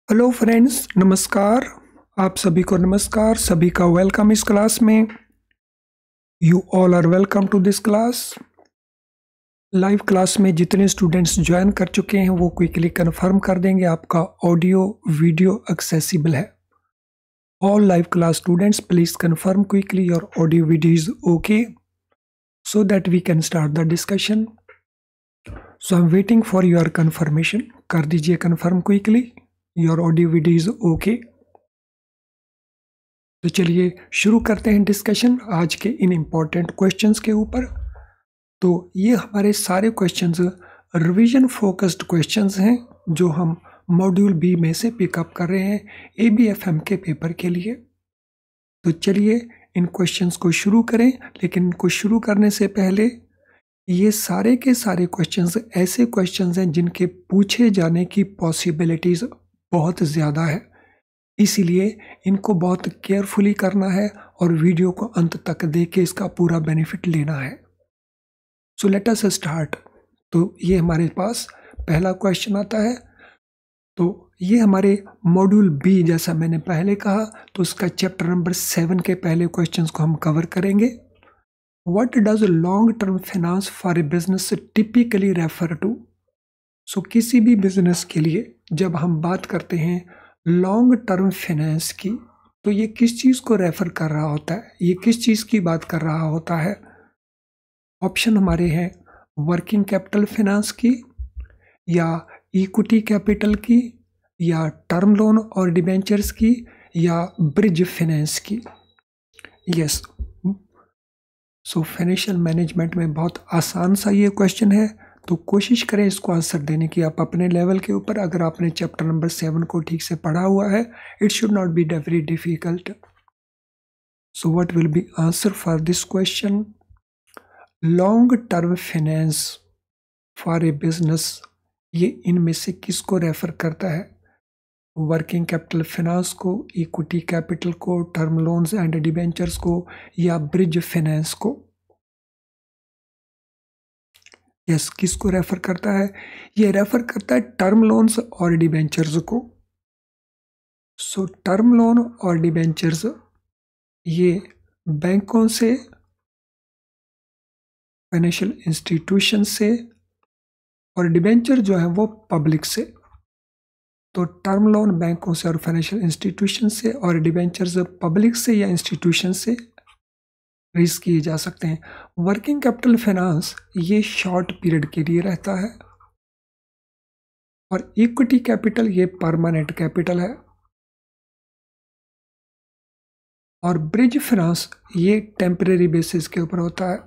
Hello friends, नमस्कार। आप सभी को नमस्कार, सभी का वेलकम इस क्लास में। You all are welcome to this class. Live class में जितने स्टूडेंट्स ज्वाइन कर चुके हैं वो क्विकली कंफर्म कर देंगे आपका ऑडियो वीडियो एक्सेसिबल है। All live class students please confirm quickly your audio video is okay so that we can start the discussion. So I'm waiting for your confirmation. कर दीजिए confirm quickly, your audio video is okay. तो चलिए शुरू करते हैं discussion आज के इन important questions के ऊपर। तो ये हमारे सारे क्वेश्चंस रिवीजन फोकस्ड क्वेश्चंस हैं जो हम मॉड्यूल बी में से पिकअप कर रहे हैं ABFM के पेपर के लिए। तो चलिए इन क्वेश्चंस को शुरू करें, लेकिन इनको शुरू करने से पहले ये सारे के सारे क्वेश्चंस ऐसे क्वेश्चंस हैं जिनके पूछे जाने की पॉसिबिलिटीज़ बहुत ज़्यादा है, इसीलिए इनको बहुत केयरफुली करना है और वीडियो को अंत तक देख के इसका पूरा बेनिफिट लेना है। So let us start. तो ये हमारे पास पहला क्वेश्चन आता है। तो ये हमारे मॉड्यूल बी, जैसा मैंने पहले कहा, तो उसका चैप्टर नंबर 7 के पहले क्वेश्चंस को हम कवर करेंगे। What does long term finance for a business typically refer to? So किसी भी बिजनेस के लिए जब हम बात करते हैं लॉन्ग टर्म फाइनेंस की, तो ये किस चीज़ को रेफर कर रहा होता है, ये किस चीज़ की बात कर रहा होता है? ऑप्शन हमारे हैं वर्किंग कैपिटल फाइनेंस की, या इक्विटी कैपिटल की, या टर्म लोन और डिबेंचर्स की, या ब्रिज फाइनेंस की। यस, सो फाइनेंशियल मैनेजमेंट में बहुत आसान सा ये क्वेश्चन है, तो कोशिश करें इसको आंसर देने की आप अपने लेवल के ऊपर। अगर आपने चैप्टर नंबर 7 को ठीक से पढ़ा हुआ है, it should not be very difficult. So what will B answer for this question? Long term finance for a business, ये इनमें से किसको रेफर करता है? वर्किंग कैपिटल फाइनेंस को, इक्विटी कैपिटल को, टर्म लोन्स एंड डिबेंचर्स को, या ब्रिज फाइनेंस को? यस, किसको रेफर करता है? ये रेफर करता है टर्म लोन्स और डिबेंचर्स को। सो टर्म लोन और डिबेंचर्स ये बैंकों से, फाइनेंशियल इंस्टीट्यूशन से, और डिबेंचर जो है वो पब्लिक से। तो टर्म लोन बैंकों से और फाइनेंशियल इंस्टीट्यूशन से, और डिबेंचर्स पब्लिक से या इंस्टीट्यूशन से रेज किए जा सकते हैं। वर्किंग कैपिटल फाइनेंस ये शॉर्ट पीरियड के लिए रहता है, और इक्विटी कैपिटल ये परमानेंट कैपिटल है, और ब्रिज फाइनेंस ये टेम्परेरी बेसिस के ऊपर होता है।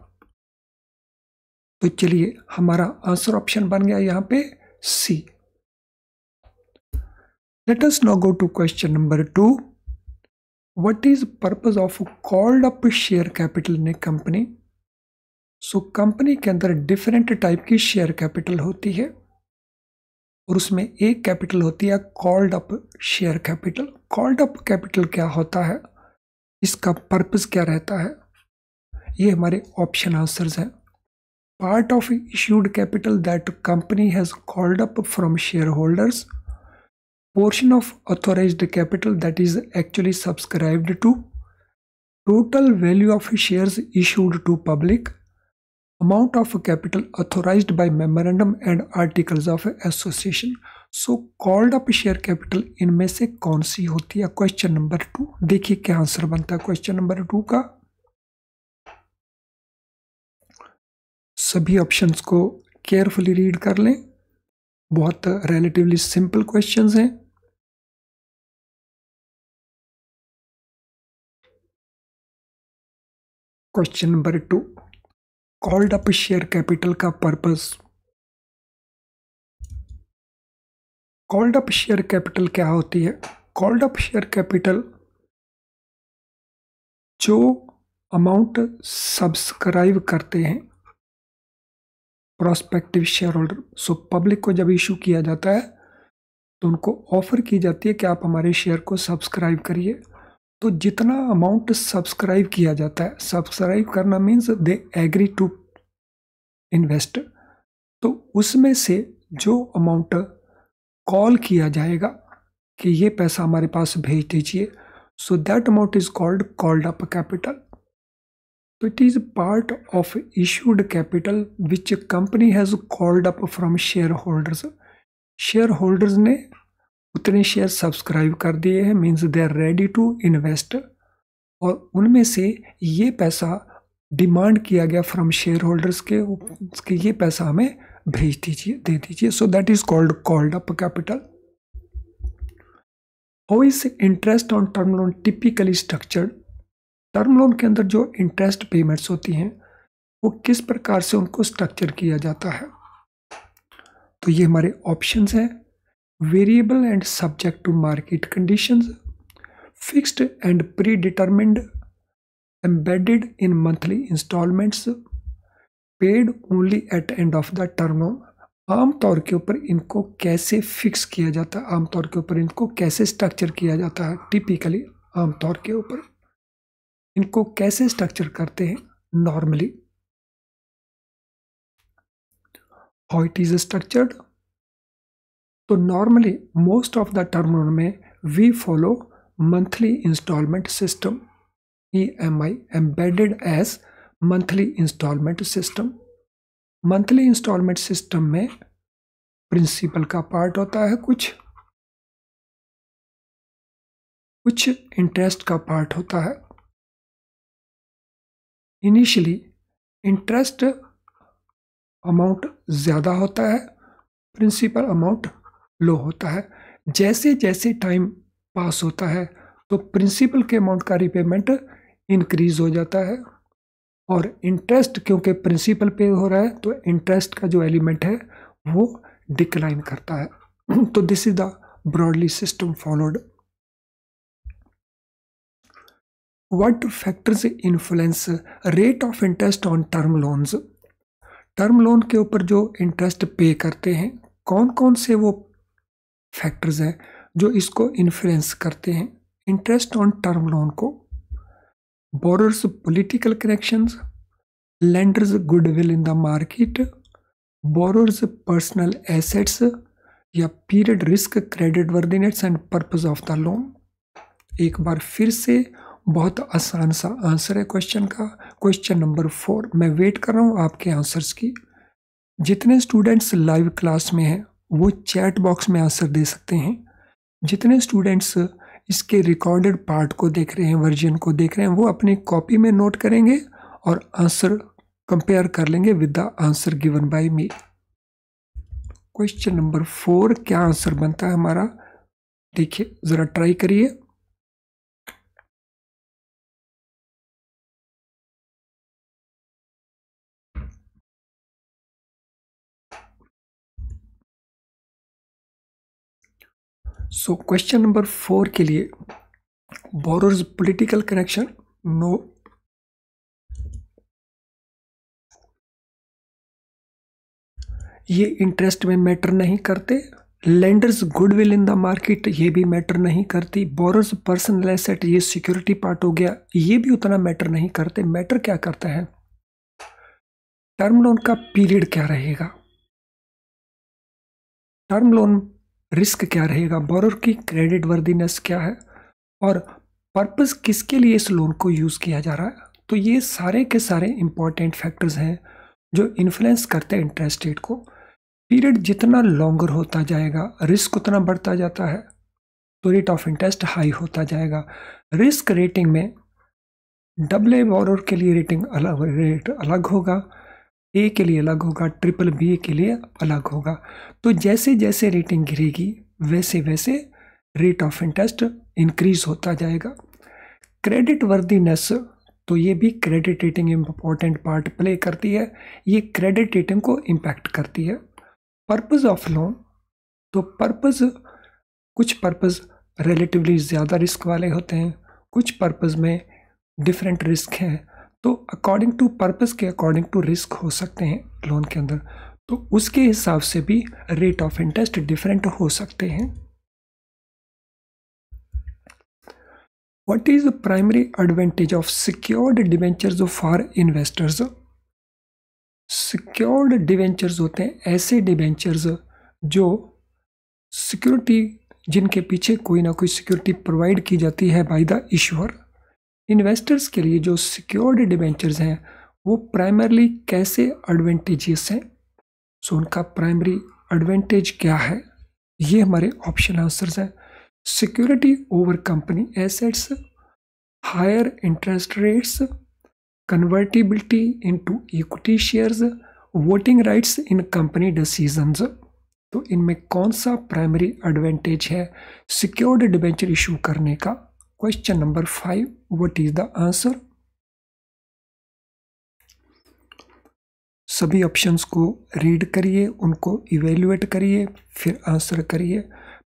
तो चलिए हमारा आंसर ऑप्शन बन गया यहाँ पे C. Let us now go to question number 2। What is purpose of called up share capital in a company? So company के अंदर डिफरेंट टाइप की शेयर कैपिटल होती है, और उसमें एक कैपिटल होती है called up share capital. Called up capital क्या होता है, इसका पर्पस क्या रहता है? ये हमारे ऑप्शन आंसर्स हैं। Part of issued capital that company has called up from share holders, portion of authorized capital that is actually subscribed to, total value of shares issued to public, amount of capital authorized by memorandum and articles of association. So called up share capital इनमें से कौन सी होती है? Question number 2। देखिए क्या answer बनता है question number 2 का। सभी ऑप्शंस को केयरफुली रीड कर लें, बहुत रिलेटिवली सिंपल क्वेश्चंस हैं। Question number 2, called up share capital का purpose. Called up share capital क्या होती है? कॉल्ड अप शेयर कैपिटल जो अमाउंट सब्सक्राइब करते हैं prospective shareholder, so public को जब इशू किया जाता है तो उनको ऑफर की जाती है कि आप हमारे शेयर को सब्सक्राइब करिए। तो जितना अमाउंट सब्सक्राइब किया जाता है, सब्सक्राइब करना means they agree to invest, तो उसमें से जो अमाउंट कॉल किया जाएगा कि ये पैसा हमारे पास भेज दीजिए, so that amount is called up capital. तो it is part of issued capital which company has called up from shareholders. Shareholders ने उतने शेयर सब्सक्राइब कर दिए हैं, means they are ready to invest, और उनमें से ये पैसा डिमांड किया गया फ्रॉम शेयर होल्डर्स के ये पैसा हमें भेज दीजिए, दे दीजिए, so that is called up capital. How is interest on term loan typically structured? Term loan के अंदर जो इंटरेस्ट पेमेंट्स होती हैं वो किस प्रकार से उनको स्ट्रक्चर किया जाता है? तो ये हमारे ऑप्शंस हैं, variable and subject to market conditions, fixed and predetermined, embedded in monthly instalments, paid only at end of the term loan. आमतौर के ऊपर इनको कैसे फिक्स किया जाता है, आमतौर के ऊपर इनको कैसे स्ट्रक्चर किया जाता है? टिपिकली आमतौर के ऊपर इनको कैसे स्ट्रक्चर करते हैं normally? How it is structured? तो normally most of the term loan में we follow monthly instalment system, EMI, embedded as monthly instalment system. Monthly instalment system में प्रिंसिपल का पार्ट होता है, कुछ इंटरेस्ट का पार्ट होता है। इनिशियली इंटरेस्ट अमाउंट ज़्यादा होता है, प्रिंसिपल अमाउंट लो होता है। जैसे जैसे टाइम पास होता है तो प्रिंसिपल के अमाउंट का रिपेमेंट इंक्रीज हो जाता है, और इंटरेस्ट क्योंकि प्रिंसिपल पे हो रहा है तो इंटरेस्ट का जो एलिमेंट है वो डिक्लाइन करता है। तो this is the broadly system followed. What factors influence rate of interest on term loans? Term loan के ऊपर जो इंटरेस्ट पे करते हैं, कौन कौन से वो फैक्टर्स हैं जो इसको इन्फ्लुएंस करते हैं इंटरेस्ट ऑन टर्म लोन को? Borrowers political connections, lenders goodwill in the market, borrowers personal assets, या period risk, creditworthiness and purpose of the loan. एक बार फिर से बहुत आसान सा आंसर है क्वेश्चन का, क्वेश्चन नंबर 4। मैं वेट कर रहा हूँ आपके आंसर्स की। जितने स्टूडेंट्स लाइव क्लास में हैं वो चैट बॉक्स में आंसर दे सकते हैं। जितने स्टूडेंट्स इसके रिकॉर्डेड पार्ट को देख रहे हैं, वर्जन को देख रहे हैं, वो अपनी कॉपी में नोट करेंगे और आंसर कंपेयर कर लेंगे with the answer given by me. Question number 4 क्या आंसर बनता है हमारा, देखिए जरा ट्राई करिए। सो क्वेश्चन नंबर 4 के लिए बोरोर्स पॉलिटिकल कनेक्शन, नो। ये इंटरेस्ट में मैटर नहीं करते। Lenders goodwill in the market, ये भी मैटर नहीं करती। बोरोर्स पर्सनल एसेट, ये सिक्योरिटी पार्ट हो गया, ये भी उतना मैटर नहीं करते। मैटर क्या करता है, टर्म लोन का पीरियड क्या रहेगा, टर्म लोन रिस्क क्या रहेगा, बोरोर की क्रेडिट वर्दीनेस क्या है, और पर्पस किसके लिए इस लोन को यूज किया जा रहा है। तो ये सारे के सारे इंपॉर्टेंट फैक्टर्स हैं जो इन्फ्लुएंस करते हैं इंटरेस्ट रेट को। पीरियड जितना लॉन्गर होता जाएगा रिस्क उतना बढ़ता जाता है, तो रेट ऑफ इंटरेस्ट हाई होता जाएगा। रिस्क रेटिंग में AA बोरोर के लिए रेटिंग अलग, रेट अलग होगा, A के लिए अलग होगा, BBB के लिए अलग होगा। तो जैसे जैसे रेटिंग गिरेगी वैसे वैसे रेट ऑफ इंटरेस्ट इंक्रीज होता जाएगा। क्रेडिट वर्दीनेस, तो ये भी credit rating important part play करती है, ये क्रेडिट रेटिंग को इम्पैक्ट करती है। पर्पस ऑफ लोन, तो पर्पस, कुछ पर्पस रिलेटिवली ज़्यादा रिस्क वाले होते हैं, कुछ पर्पस में डिफरेंट रिस्क हैं, तो अकॉर्डिंग टू पर्पस के अकॉर्डिंग टू रिस्क हो सकते हैं लोन के अंदर, तो उसके हिसाब से भी रेट ऑफ इंटरेस्ट डिफरेंट हो सकते हैं। What is the primary advantage of secured debentures for investors? Secured debentures होते हैं ऐसे डिवेंचर्स जो सिक्योरिटी जिनके पीछे कोई ना कोई सिक्योरिटी प्रोवाइड की जाती है बाय द इश्यूअर। इन्वेस्टर्स के लिए जो सिक्योर्ड डिबेंचर्स हैं वो प्राइमरली कैसे एडवांटेजियस हैं, सो उनका प्राइमरी एडवांटेज क्या है, ये हमारे ऑप्शन आंसर्स हैं। Security over company assets, higher interest rates, convertibility into equity shares, voting rights in company decisions. तो इनमें कौन सा प्राइमरी एडवांटेज है सिक्योर्ड डिबेंचर इशू करने का? Question number 5, what is the answer? सभी ऑप्शंस को रीड करिए, उनको इवेल्युएट करिए, फिर आंसर करिए।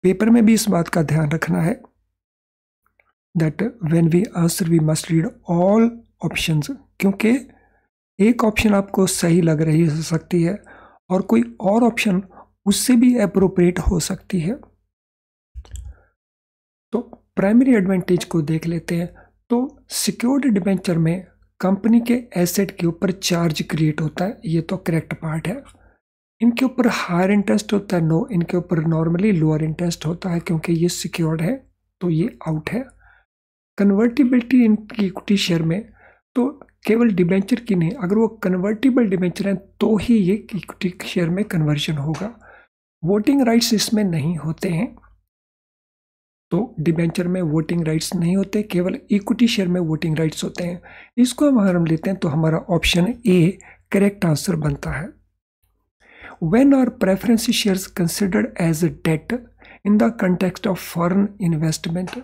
पेपर में भी इस बात का ध्यान रखना है that when we answer we must read all options, क्योंकि एक ऑप्शन आपको सही लग रही हो सकती है और कोई और ऑप्शन उससे भी अप्रोप्रिएट हो सकती है। तो प्राइमरी एडवांटेज को देख लेते हैं। तो सिक्योर्ड डिबेंचर में कंपनी के एसेट के ऊपर चार्ज क्रिएट होता है, ये तो करेक्ट पार्ट है। इनके ऊपर हायर इंटरेस्ट होता है, नो, इनके ऊपर नॉर्मली लोअर इंटरेस्ट होता है क्योंकि ये सिक्योर्ड है, तो ये आउट है। कन्वर्टिबिलिटी इनकी इक्विटी शेयर में तो केवल डिबेंचर की नहीं, अगर वो कन्वर्टिबल डिबेंचर हैं तो ही ये इक्विटी शेयर में कन्वर्जन होगा। वोटिंग राइट्स इसमें नहीं होते हैं, तो डिबेंचर में वोटिंग राइट्स नहीं होते, केवल इक्विटी शेयर में वोटिंग राइट्स होते हैं। इसको हम लेते हैं तो हमारा ऑप्शन ए करेक्ट आंसर बनता है। When are preference shares considered as a debt in the context of foreign investment?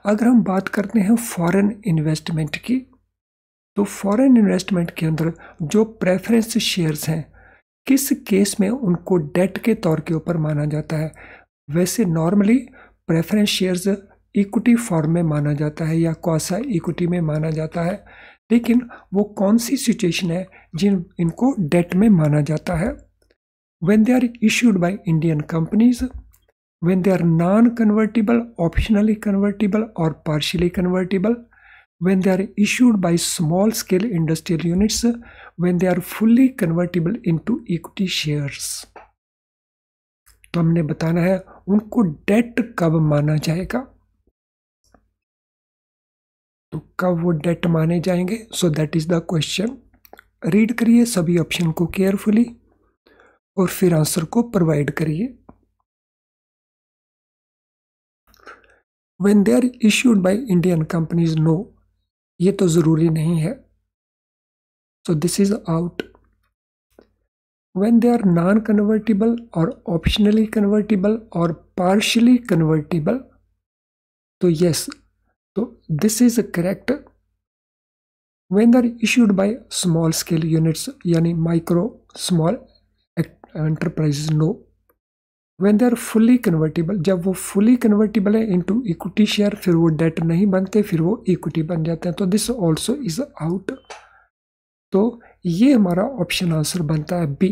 अगर हम बात करते हैं फॉरेन इन्वेस्टमेंट की, तो फॉरेन इन्वेस्टमेंट के अंदर जो प्रेफरेंस शेयर्स हैं किस केस में उनको डेट के तौर के ऊपर माना जाता है? वैसे normally preference shares equity form में माना जाता है या क्वासा इक्विटी में माना जाता है, लेकिन वो कौन सी सिचुएशन है जिन इनको डेट में माना जाता है? When they are issued by Indian companies, when they are non-convertible, optionally convertible or partially convertible, when they are issued by small-scale industrial units, when they are fully convertible into equity shares. तो हमने बताना है उनको date कब माना जाएगा, तो कब वो डेट माने जाएंगे, so that is the question. Read करिए सभी ऑप्शन को केयरफुली और फिर आंसर को प्रोवाइड करिए। When they are issued by Indian companies, no, ये तो जरूरी नहीं है, so this is out. When they are non-convertible or optionally convertible or partially convertible, तो yes, तो this is correct. When they are issued by small scale units यानी micro small enterprises, no. When they are fully convertible, जब वो fully convertible है into equity share, फिर वो date नहीं बनते, फिर वो इक्विटी बन जाते हैं, तो दिस आल्सो इज आउट। तो ये हमारा ऑप्शन आंसर बनता है बी।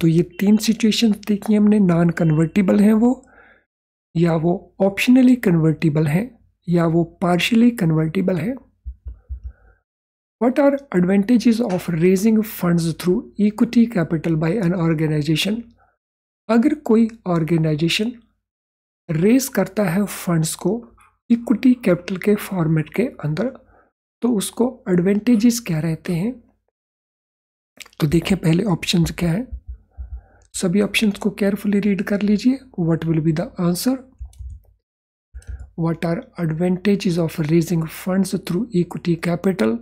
तो ये तीन सिचुएशन देखी हमने, नॉन कन्वर्टिबल हैं वो, या वो ऑप्शनली कन्वर्टिबल हैं, या वो पार्शियली कन्वर्टिबल है। What are advantages of raising funds through equity capital by an organization? अगर कोई ऑर्गेनाइजेशन रेज करता है फंड्स को इक्विटी कैपिटल के फॉर्मेट के अंदर, तो उसको एडवांटेजेस क्या रहते हैं? तो देखें पहले ऑप्शंस क्या हैं, सभी ऑप्शंस को केयरफुली रीड कर लीजिए। What will be the answer? What are advantages of raising funds through equity capital?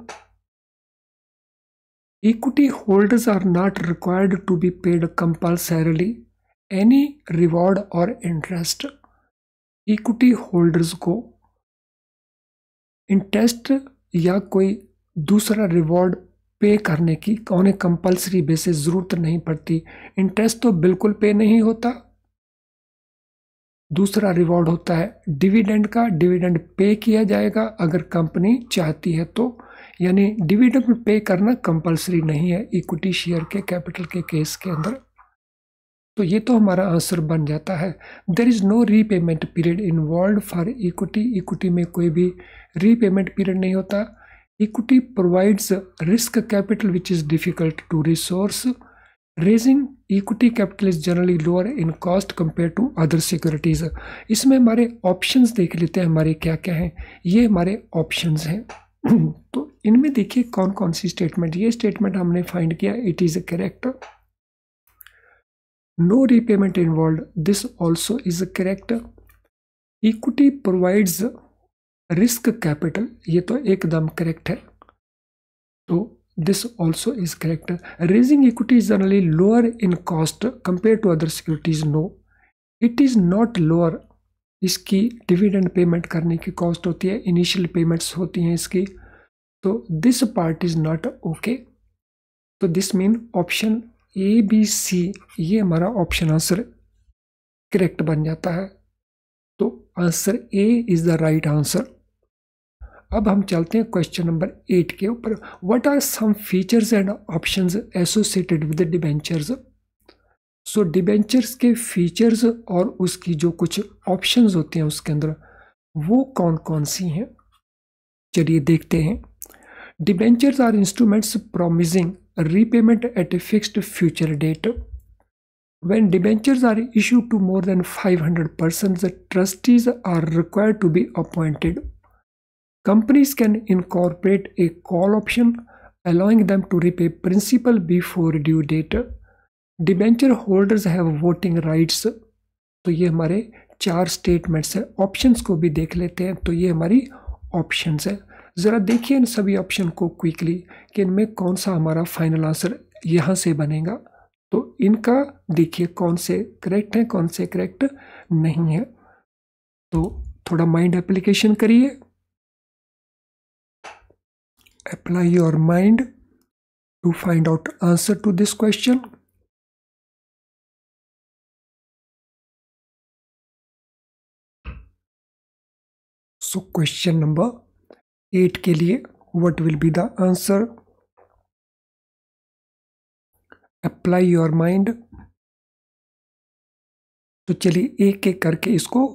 Equity holders are not required to be paid compulsorily any reward or interest. Equity holders को interest या कोई दूसरा reward पे करने की उन्हें compulsory basis जरूरत नहीं पड़ती। इंटरेस्ट तो बिल्कुल पे नहीं होता, दूसरा रिवॉर्ड होता है डिविडेंड का, डिविडेंड पे किया जाएगा अगर कंपनी चाहती है तो, यानी डिविडेंड पे करना कंपलसरी नहीं है इक्विटी शेयर के कैपिटल के केस के अंदर। तो ये तो हमारा आंसर बन जाता है। There is no repayment period involve for equity, equity में कोई भी रीपेमेंट पीरियड नहीं होता। Equity provides risk capital which is difficult to resource, raising equity capital is generally lower in cost compare to other securities. इसमें हमारे options देख लेते हैं हमारे क्या क्या हैं। ये हमारे ऑप्शंस हैं। तो इनमें देखिए कौन कौन सी स्टेटमेंट, ये स्टेटमेंट हमने फाइंड किया, it is correct. No repayment involve, this also is correct. Equity provides risk capital, ये तो एकदम करेक्ट है, तो this also is correct. Raising equity is generally lower in cost compared to other securities. No, it is not lower. इसकी dividend payment करने की cost होती है, इनिशियल पेमेंट्स होती हैं इसकी, तो this part is not okay. तो this mean option A B C, ये हमारा ऑप्शन आंसर करेक्ट बन जाता है। तो answer A is the right answer. अब हम चलते हैं क्वेश्चन नंबर 8 के ऊपर। What are some features and options associated with debentures. So debentures के फीचर्स और उसकी जो कुछ ऑप्शंस होते हैं उसके अंदर, वो कौन कौन सी हैं, चलिए देखते हैं। Debentures are instruments promising repayment at a fixed future date. When debentures are issued to more than 500 persons, the trustees are required to be appointed. Companies can incorporate a call option, allowing them to repay principal before due date. Debenture holders have voting rights. तो ये हमारे 4 statements हैं। Options को भी देख लेते हैं, तो ये हमारी ऑप्शंस है। ज़रा देखिए इन सभी ऑप्शन को क्विकली कि इनमें कौन सा हमारा फाइनल आंसर यहाँ से बनेगा। तो इनका देखिए कौन से करेक्ट हैं, कौन से करेक्ट नहीं है। तो थोड़ा माइंड एप्लीकेशन करिए। Apply your mind to find out answer to this question. So question number 8 के लिए what will be the answer? Apply your mind. तो चलिए एक एक करके इसको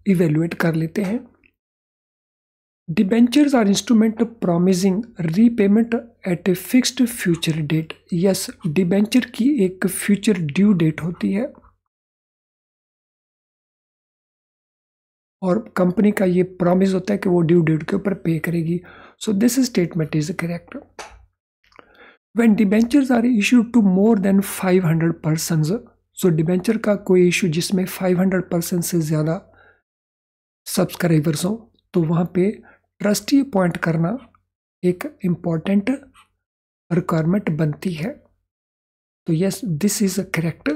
इवेल्युएट कर लेते हैं। Debentures are instrument promising repayment at a fixed future date. Yes, debenture की एक फ्यूचर ड्यू डेट होती है और कंपनी का ये प्रॉमिस होता है कि वो ड्यू डेट के ऊपर पे करेगी। So this statement is correct. When debentures are issued to more than 500 persons, so debenture का कोई इशू जिसमें 500 पर्सन से ज़्यादा सब्सक्राइबर्स हों, तो वहाँ पे ट्रस्टी अपॉइंट करना एक इम्पॉर्टेंट रिक्वायरमेंट बनती है। तो यस, दिस इज करेक्ट।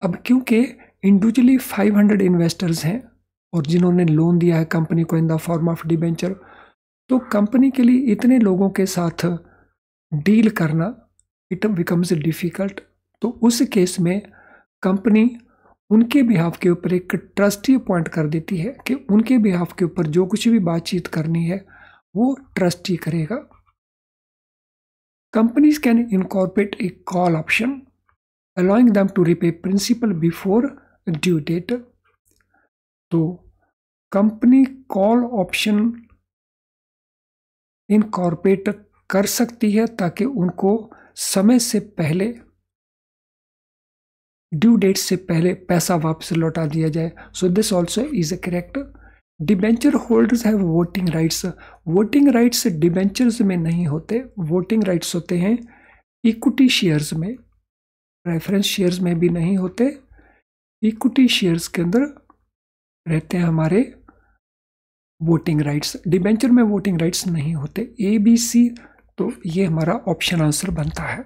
अब क्योंकि इंडिविजुअली 500 इन्वेस्टर्स हैं और जिन्होंने लोन दिया है कंपनी को in the form of debenture, तो कंपनी के लिए इतने लोगों के साथ डील करना इट बिकम्स डिफ़िकल्ट। तो उस केस में कंपनी उनके बिहाफ के ऊपर एक ट्रस्टी अपॉइंट कर देती है कि उनके बिहाफ के ऊपर जो कुछ भी बातचीत करनी है वो ट्रस्टी करेगा। Companies can incorporate a call option allowing them to repay principal before due date. तो कंपनी कॉल ऑप्शन इनकॉर्पोरेट कर सकती है ताकि उनको समय से पहले, ड्यू डेट से पहले पैसा वापस लौटा दिया जाए। So this also is correct. Debenture holders have voting rights. Voting rights debentures में नहीं होते, वोटिंग राइट्स होते हैं इक्विटी शेयर्स में, रेफरेंस शेयर्स में भी नहीं होते। इक्विटी शेयर्स के अंदर रहते हैं हमारे वोटिंग राइट्स, डिबेंचर में वोटिंग राइट्स नहीं होते। ए बी सी, तो ये हमारा ऑप्शन आंसर बनता है।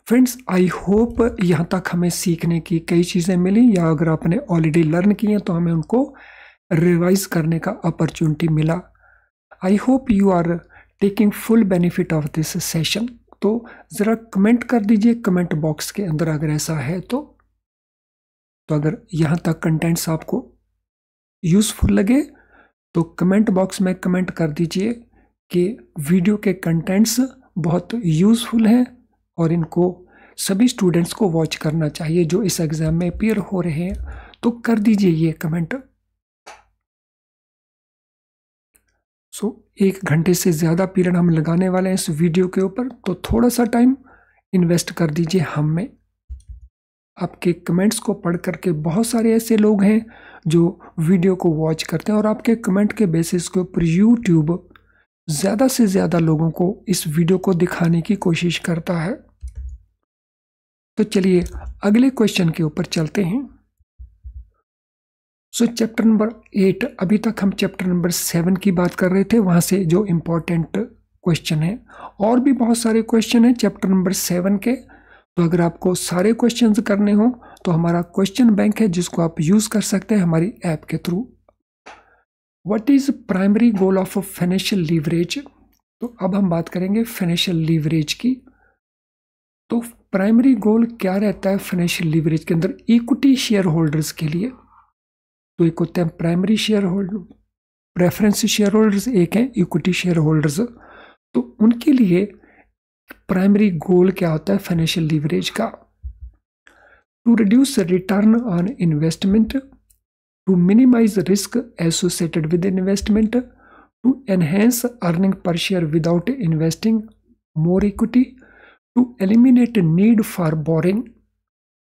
फ्रेंड्स, आई होप यहाँ तक हमें सीखने की कई चीज़ें मिली, या अगर आपने ऑलरेडी लर्न की हैं तो हमें उनको रिवाइज करने का अपॉर्चुनिटी मिला। I hope you are taking full benefit of this session. तो ज़रा कमेंट कर दीजिए कमेंट बॉक्स के अंदर अगर ऐसा है तो अगर यहाँ तक कंटेंट्स आपको यूज़फुल लगे तो कमेंट बॉक्स में कमेंट कर दीजिए कि वीडियो के कंटेंट्स बहुत यूज़फुल हैं और इनको सभी स्टूडेंट्स को वॉच करना चाहिए जो इस एग्ज़ाम में अपीयर हो रहे हैं। तो कर दीजिए ये कमेंट। 1 घंटे से ज़्यादा पीरियड हम लगाने वाले हैं इस वीडियो के ऊपर, तो थोड़ा सा टाइम इन्वेस्ट कर दीजिए हम में। आपके कमेंट्स को पढ़ करके बहुत सारे ऐसे लोग हैं जो वीडियो को वॉच करते हैं और आपके कमेंट के बेसिस के ऊपर यूट्यूब ज़्यादा से ज़्यादा लोगों को इस वीडियो को दिखाने की कोशिश करता है। तो चलिए अगले क्वेश्चन के ऊपर चलते हैं। चैप्टर नंबर 8, अभी तक हम चैप्टर नंबर 7 की बात कर रहे थे, वहाँ से जो इम्पोर्टेंट क्वेश्चन है, और भी बहुत सारे क्वेश्चन हैं चैप्टर नंबर 7 के। तो अगर आपको सारे क्वेश्चंस करने हो तो हमारा क्वेश्चन बैंक है जिसको आप यूज़ कर सकते हैं हमारी ऐप के through. What is primary goal of financial leverage? तो अब हम बात करेंगे फाइनेंशियल लीवरेज की। तो प्राइमरी गोल क्या रहता है फाइनेंशियल लीवरेज के अंदर इक्विटी शेयर होल्डर्स के लिए? तो एक होते हैं primary shear holder, preference share holders, एक हैं इक्विटी शेयर होल्डर्स। तो उनके लिए प्राइमरी गोल क्या होता है फाइनेंशियल लीवरेज का? To reduce return on investment, to minimize risk associated with investment, to enhance earning per share without investing more equity, to eliminate need for borrowing.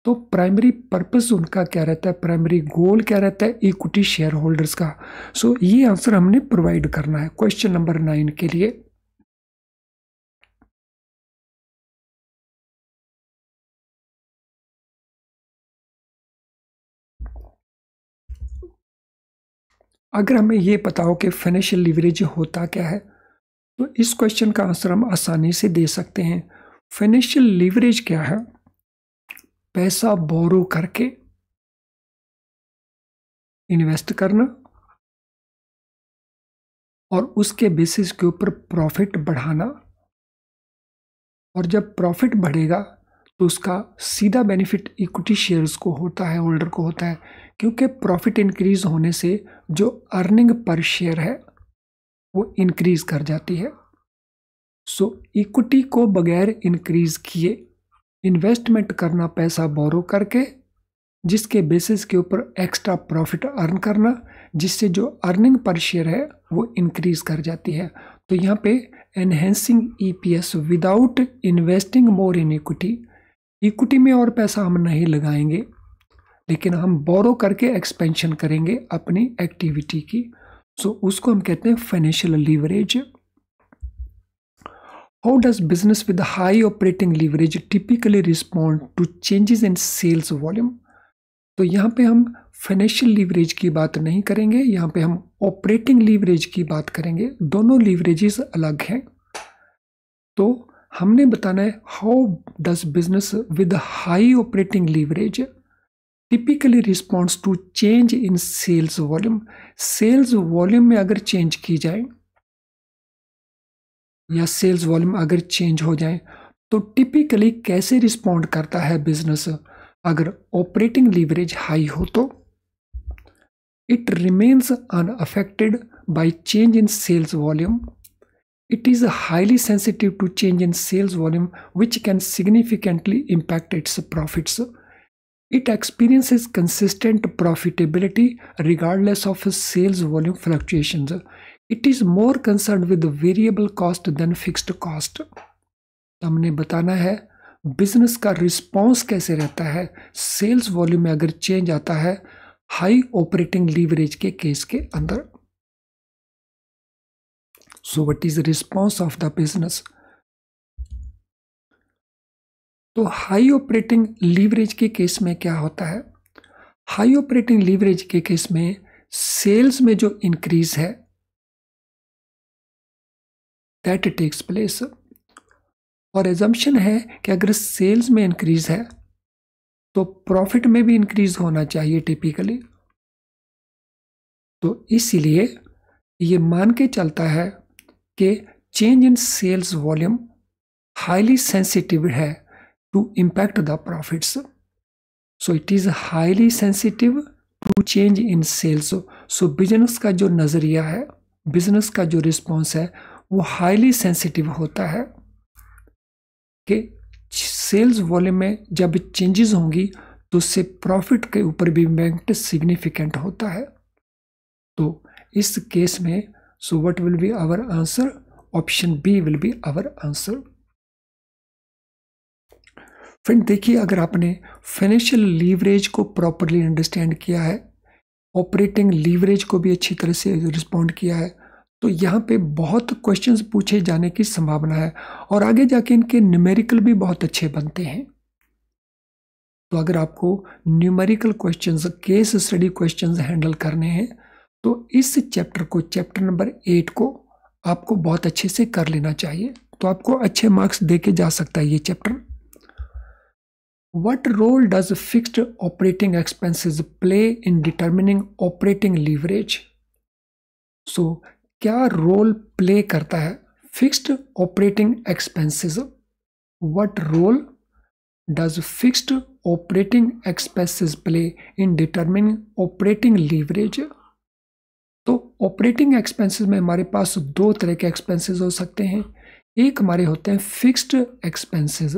तो primary purpose उनका क्या रहता है, primary goal क्या रहता है equity share holders का? ये आंसर हमने प्रोवाइड करना है क्वेश्चन नंबर 9 के लिए। अगर हमें ये पता हो कि फाइनेंशियल लीवरेज होता क्या है तो इस क्वेश्चन का आंसर हम आसानी से दे सकते हैं। फाइनेंशियल लीवरेज क्या है? पैसा बोरो करके इन्वेस्ट करना और उसके बेसिस के ऊपर प्रॉफिट बढ़ाना, और जब प्रॉफिट बढ़ेगा तो उसका सीधा बेनिफिट इक्विटी शेयर्स को होता है, होल्डर को होता है, क्योंकि प्रॉफिट इंक्रीज होने से जो अर्निंग पर शेयर है वो इंक्रीज कर जाती है। इक्विटी को बगैर इंक्रीज किए इन्वेस्टमेंट करना, पैसा बोरो करके, जिसके बेसिस के ऊपर एक्स्ट्रा प्रॉफिट अर्न करना, जिससे जो अर्निंग पर शेयर है वो इंक्रीज कर जाती है। तो यहाँ पे enhancing EPS without investing more in equity, equity में और पैसा हम नहीं लगाएंगे लेकिन हम बोरो करके एक्सपेंशन करेंगे अपनी एक्टिविटी की। उसको हम कहते हैं financial leverage. How does business with high operating leverage typically respond to changes in sales volume? तो यहाँ पे हम फाइनेंशियल लीवरेज की बात नहीं करेंगे, यहाँ पे हम ऑपरेटिंग लीवरेज की बात करेंगे। दोनों लीवरेजेस अलग हैं। तो हमने बताना है how does business with high operating leverage typically responds to change in sales volume. Sales volume में अगर चेंज की जाए या सेल्स वॉल्यूम अगर चेंज हो जाए तो टिपिकली कैसे रिस्पॉन्ड करता है बिजनेस अगर ऑपरेटिंग लीवरेज हाई हो? तो it remains unaffected by change in sales volume. It is highly sensitive to change in sales volume which can significantly impact its profits. It experiences consistent profitability regardless of sales volume fluctuations. It is more concerned with variable cost than fixed cost. हमने बताना है business का response कैसे रहता है sales volume में अगर change आता है हाई ऑपरेटिंग लीवरेज के केस के अंदर। What is response of the business? तो हाई ऑपरेटिंग लीवरेज के केस में क्या होता है? हाई ऑपरेटिंग लीवरेज के केस में सेल्स में जो इंक्रीज है दैट टेक्स प्लेस, और एजम्पशन है कि अगर सेल्स में इंक्रीज है तो प्रॉफिट में भी इंक्रीज होना चाहिए टिपिकली। तो इसीलिए ये मान के चलता है कि change in sales volume highly sensitive है to impact the profits. So it is highly sensitive to change in sales. So business का जो नज़रिया है, बिजनेस का जो रिस्पॉन्स है वो हाईली सेंसिटिव होता है कि सेल्स वॉल्यूम में जब चेंजेस होंगी तो उससे प्रॉफिट के ऊपर भी इम्पैक्ट सिग्निफिकेंट होता है। तो इस केस में So what will be our answer? Option B will be our answer. Friend देखिए, अगर आपने फाइनेंशियल लीवरेज को प्रॉपरली अंडरस्टैंड किया है, ऑपरेटिंग लीवरेज को भी अच्छी तरह से रिस्पॉन्ड किया है, तो यहाँ पे बहुत क्वेश्चंस पूछे जाने की संभावना है और आगे जाके इनके न्यूमेरिकल भी बहुत अच्छे बनते हैं। तो अगर आपको numerical questions, case study questions handle करने हैं तो इस चैप्टर को, चैप्टर नंबर 8 को आपको बहुत अच्छे से कर लेना चाहिए, तो आपको अच्छे मार्क्स देके जा सकता है ये chapter. What role does fixed operating expenses play in determining operating leverage? So, क्या रोल प्ले करता है fixed operating expenses? What role does fixed operating expenses play in determining operating leverage? तो ऑपरेटिंग एक्सपेंसेस में हमारे पास दो तरह के expenses हो सकते हैं। एक हमारे होते हैं फिक्स्ड एक्सपेंसेस,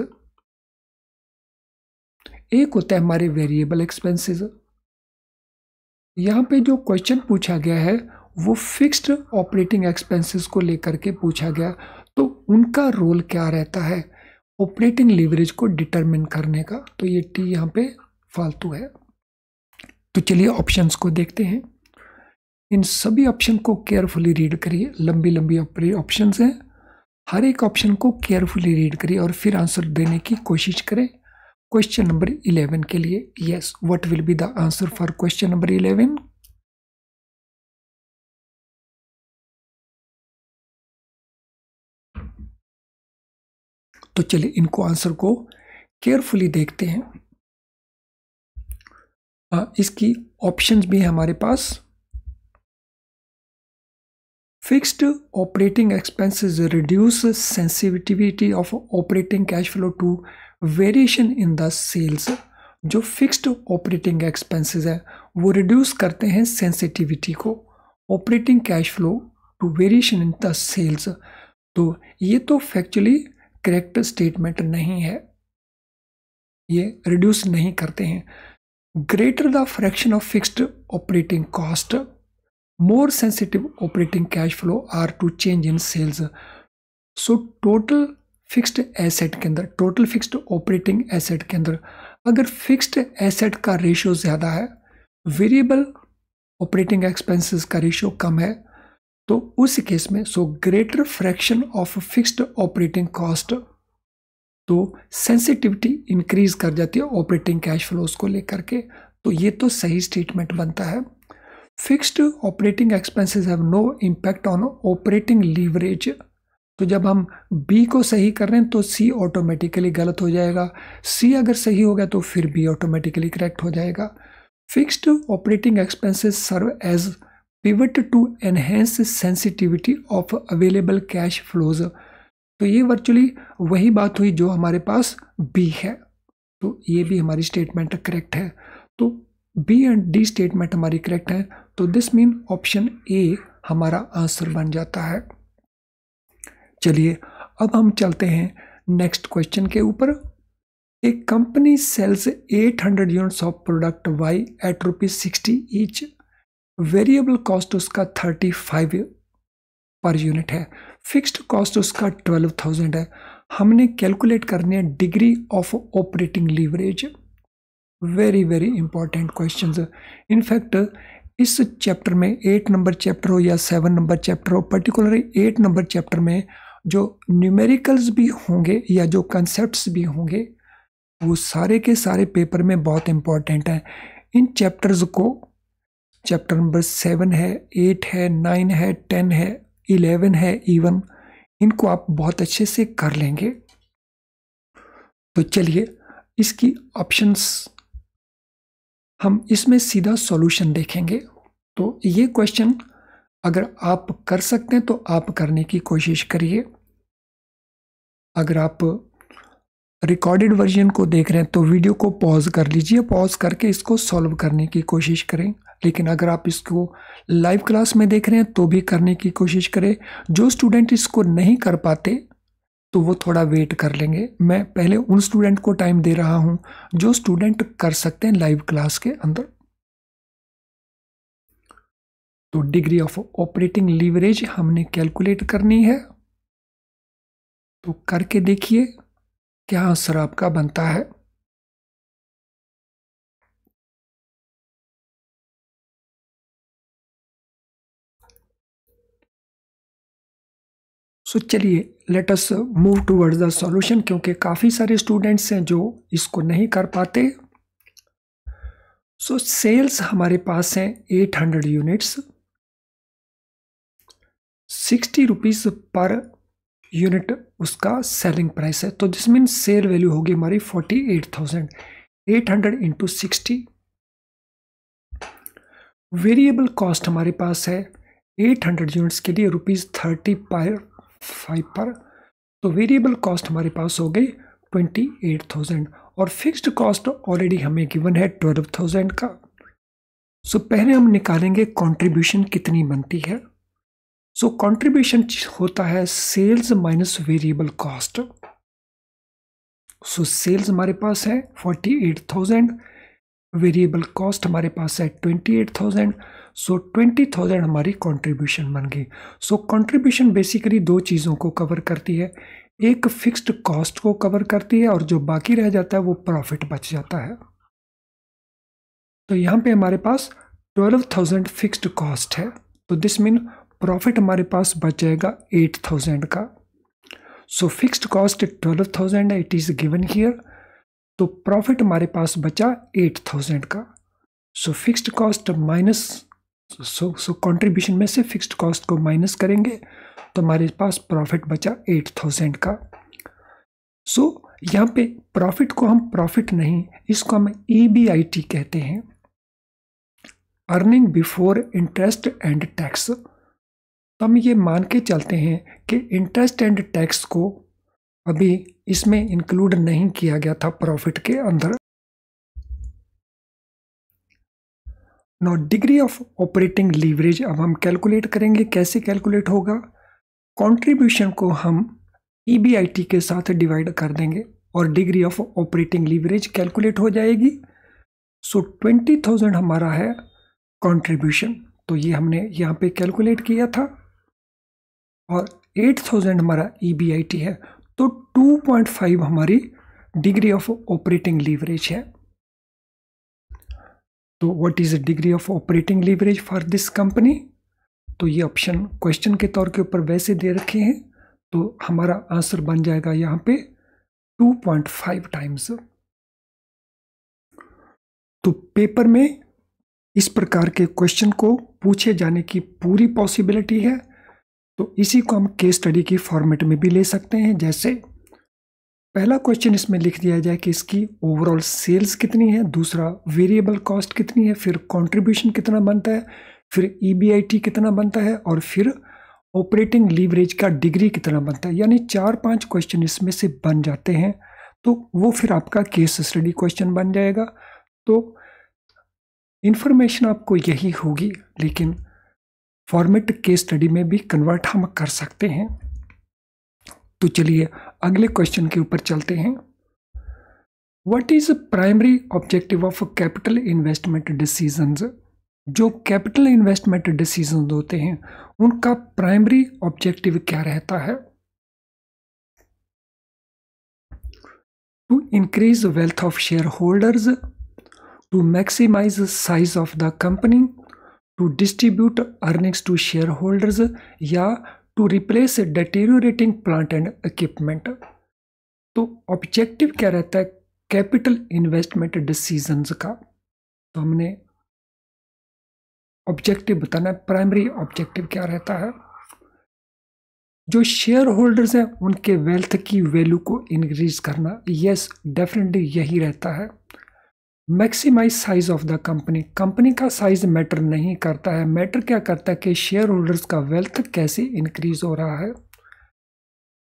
एक होता है हमारे वेरिएबल एक्सपेंसेस। यहाँ पे जो क्वेश्चन पूछा गया है वो फिक्स्ड ऑपरेटिंग एक्सपेंसेस को लेकर के पूछा गया, तो उनका रोल क्या रहता है ऑपरेटिंग लीवरेज को डिटरमिन करने का, तो ये टी यहाँ पे फालतू है। तो चलिए ऑप्शंस को देखते हैं। इन सभी ऑप्शन को केयरफुली रीड करिए, लंबी लंबी ऑप्शंस हैं, हर एक ऑप्शन को केयरफुली रीड करिए और फिर आंसर देने की कोशिश करें। क्वेश्चन नंबर 11 के लिए, yes, what will be the answer for question number 11? तो चलिए इनको आंसर को केयरफुली देखते हैं। इसकी ऑप्शंस भी है हमारे पास। Fixed operating expenses reduce sensitivity of operating cash flow to variation in the sales. जो फिक्स्ड ऑपरेटिंग एक्सपेंसेस है वो रिड्यूस करते हैं सेंसिटिविटी को operating cash flow to variation in the sales. तो ये तो फैक्चुअली करेक्ट स्टेटमेंट नहीं है, ये रिड्यूस नहीं करते हैं। Greater the fraction of fixed operating cost, more sensitive operating cash flow are to change in sales. So total fixed asset के अंदर, टोटल फिक्स्ड ऑपरेटिंग एसेट के अंदर अगर फिक्स्ड एसेट का रेशियो ज़्यादा है, वेरिएबल ऑपरेटिंग एक्सपेंसेस का ratio कम है, तो उस केस में so greater fraction of fixed operating cost, तो सेंसिटिविटी इंक्रीज कर जाती है ऑपरेटिंग कैश फ्लोज को लेकर के। तो ये तो सही स्टेटमेंट बनता है। Fixed operating expenses have no impact on operating leverage. तो जब हम बी को सही कर रहे हैं तो सी ऑटोमेटिकली गलत हो जाएगा, सी अगर सही हो गया तो फिर बी ऑटोमेटिकली करेक्ट हो जाएगा। Fixed operating expenses serve as pivot to enhance sensitivity of available cash flows. तो ये वर्चुअली वही बात हुई जो हमारे पास बी है, तो ये भी हमारी स्टेटमेंट करेक्ट है। तो बी एंड डी स्टेटमेंट हमारी करेक्ट है, तो दिस मीन ऑप्शन ए हमारा आंसर बन जाता है। चलिए अब हम चलते हैं नेक्स्ट क्वेश्चन के ऊपर। A company sells 800 units of product Y at ₹60 each. Variable cost उसका 35 पर यूनिट है, फिक्स्ड कॉस्ट उसका 12,000 है। हमने कैलकुलेट करनी है degree of operating leverage. Very very important question. In fact इस चैप्टर में 8 नंबर चैप्टर हो या 7 नंबर चैप्टर हो, पर्टिकुलरली 8 नंबर चैप्टर में जो न्यूमेरिकल्स भी होंगे या जो कंसेप्ट्स भी होंगे वो सारे के सारे पेपर में बहुत इंपॉर्टेंट है। इन चैप्टर्स को, चैप्टर नंबर 7 है, 8 है, 9 है, 10 है, 11 है इवन, इनको आप बहुत अच्छे से कर लेंगे। तो चलिए इसकी ऑप्शंस, हम इसमें सीधा सॉल्यूशन देखेंगे। तो ये क्वेश्चन अगर आप कर सकते हैं तो आप करने की कोशिश करिए। अगर आप रिकॉर्डेड वर्जन को देख रहे हैं तो वीडियो को पॉज कर लीजिए, पॉज करके इसको सॉल्व करने की कोशिश करें। लेकिन अगर आप इसको लाइव क्लास में देख रहे हैं तो भी करने की कोशिश करें। जो स्टूडेंट इसको नहीं कर पाते तो वो थोड़ा वेट कर लेंगे। मैं पहले उन स्टूडेंट को टाइम दे रहा हूं जो स्टूडेंट कर सकते हैं लाइव क्लास के अंदर। तो डिग्री ऑफ ऑपरेटिंग लीवरेज हमने कैलकुलेट करनी है। तो करके देखिए क्या आंसर आपका बनता है। सो चलिए let us move towards the solution, क्योंकि काफ़ी सारे स्टूडेंट्स हैं जो इसको नहीं कर पाते। सो सेल्स हमारे पास हैं 800 यूनिट्स, 60 रुपीज पर यूनिट उसका सेलिंग प्राइस है। तो दिस मीन सेल वैल्यू होगी हमारी 48,000, 800 इंटू 60। वेरिएबल कॉस्ट हमारे पास है 800 यूनिट्स के लिए ₹35 पर। तो वेरिएबल कॉस्ट हमारे पास हो गई 28,000 और फिक्स्ड कॉस्ट ऑलरेडी हमें गिवन है 12,000 का। सो पहले हम निकालेंगे कंट्रीब्यूशन कितनी बनती है। सो कंट्रीब्यूशन होता है sales minus variable cost. So sales हमारे पास है 48,000, वेरिएबल कॉस्ट हमारे पास है 28,000। सो 20,000 हमारी कंट्रीब्यूशन बन गई। सो कंट्रीब्यूशन बेसिकली दो चीज़ों को कवर करती है, एक फिक्स्ड कॉस्ट को कवर करती है और जो बाकी रह जाता है वो प्रॉफिट बच जाता है। तो यहाँ पे हमारे पास 12,000 फिक्स्ड कॉस्ट है, तो दिस मीन प्रॉफिट हमारे पास बच जाएगा 8,000 का। सो फिक्स्ड कॉस्ट 12,000 है, इट इज गिवन हियर। तो प्रॉफिट हमारे पास बचा 8,000 का। सो फिक्स्ड कॉस्ट माइनस, सो कंट्रीब्यूशन में से फिक्स्ड कॉस्ट को माइनस करेंगे तो हमारे पास प्रॉफिट बचा 8,000 का। सो यहाँ पे प्रॉफिट को हम प्रॉफिट नहीं, इसको हम EBIT कहते हैं, earning before interest and tax. तो हम ये मान के चलते हैं कि इंटरेस्ट एंड टैक्स को अभी इसमें इंक्लूड नहीं किया गया था प्रॉफिट के अंदर। No degree of operating leverage अब हम कैलकुलेट करेंगे। कैसे कैलकुलेट होगा, कंट्रीब्यूशन को हम EBIT के साथ डिवाइड कर देंगे और degree of operating leverage calculate हो जाएगी। सो 20,000 हमारा है कंट्रीब्यूशन, तो ये हमने यहाँ पे कैलकुलेट किया था, और 8,000 हमारा EBIT है। तो 2.5 हमारी डिग्री ऑफ ऑपरेटिंग लीवरेज है। तो what is degree of operating leverage for this company, तो ये ऑप्शन क्वेश्चन के तौर के ऊपर वैसे दे रखे हैं, तो हमारा आंसर बन जाएगा यहाँ पे 2.5 टाइम्स। तो पेपर में इस प्रकार के क्वेश्चन को पूछे जाने की पूरी पॉसिबिलिटी है। तो इसी को हम केस स्टडी की फॉर्मेट में भी ले सकते हैं। जैसे पहला क्वेश्चन इसमें लिख दिया जाए कि इसकी ओवरऑल सेल्स कितनी है, दूसरा वेरिएबल कॉस्ट कितनी है, फिर कंट्रीब्यूशन कितना बनता है, फिर EBIT कितना बनता है, और फिर ऑपरेटिंग लीवरेज का डिग्री कितना बनता है। यानी 4-5 क्वेश्चन इसमें से बन जाते हैं, तो वो फिर आपका केस स्टडी क्वेश्चन बन जाएगा। तो इंफॉर्मेशन आपको यही होगी, लेकिन फॉर्मेट केस स्टडी में भी कन्वर्ट हम कर सकते हैं। तो चलिए अगले क्वेश्चन के ऊपर चलते हैं। What is primary objective of capital investment decisions. जो कैपिटल इन्वेस्टमेंट डिसीजंस होते हैं उनका प्राइमरी ऑब्जेक्टिव क्या रहता है। To increase wealth of shareholders, to maximise size of the company, to distribute earnings to share holders, या to replace deteriorating plant and equipment. तो objective क्या रहता है कैपिटल इन्वेस्टमेंट डिसीजंस का, तो हमने ऑब्जेक्टिव बताना है। प्राइमरी ऑब्जेक्टिव क्या रहता है, जो शेयर होल्डर्स हैं उनके वेल्थ की वैल्यू को इंक्रीज करना। यस डेफिनेटली यही रहता है। Maximize size of the company, company का साइज मैटर नहीं करता है, मैटर क्या करता है कि शेयर होल्डर्स का वेल्थ कैसे इंक्रीज हो रहा है।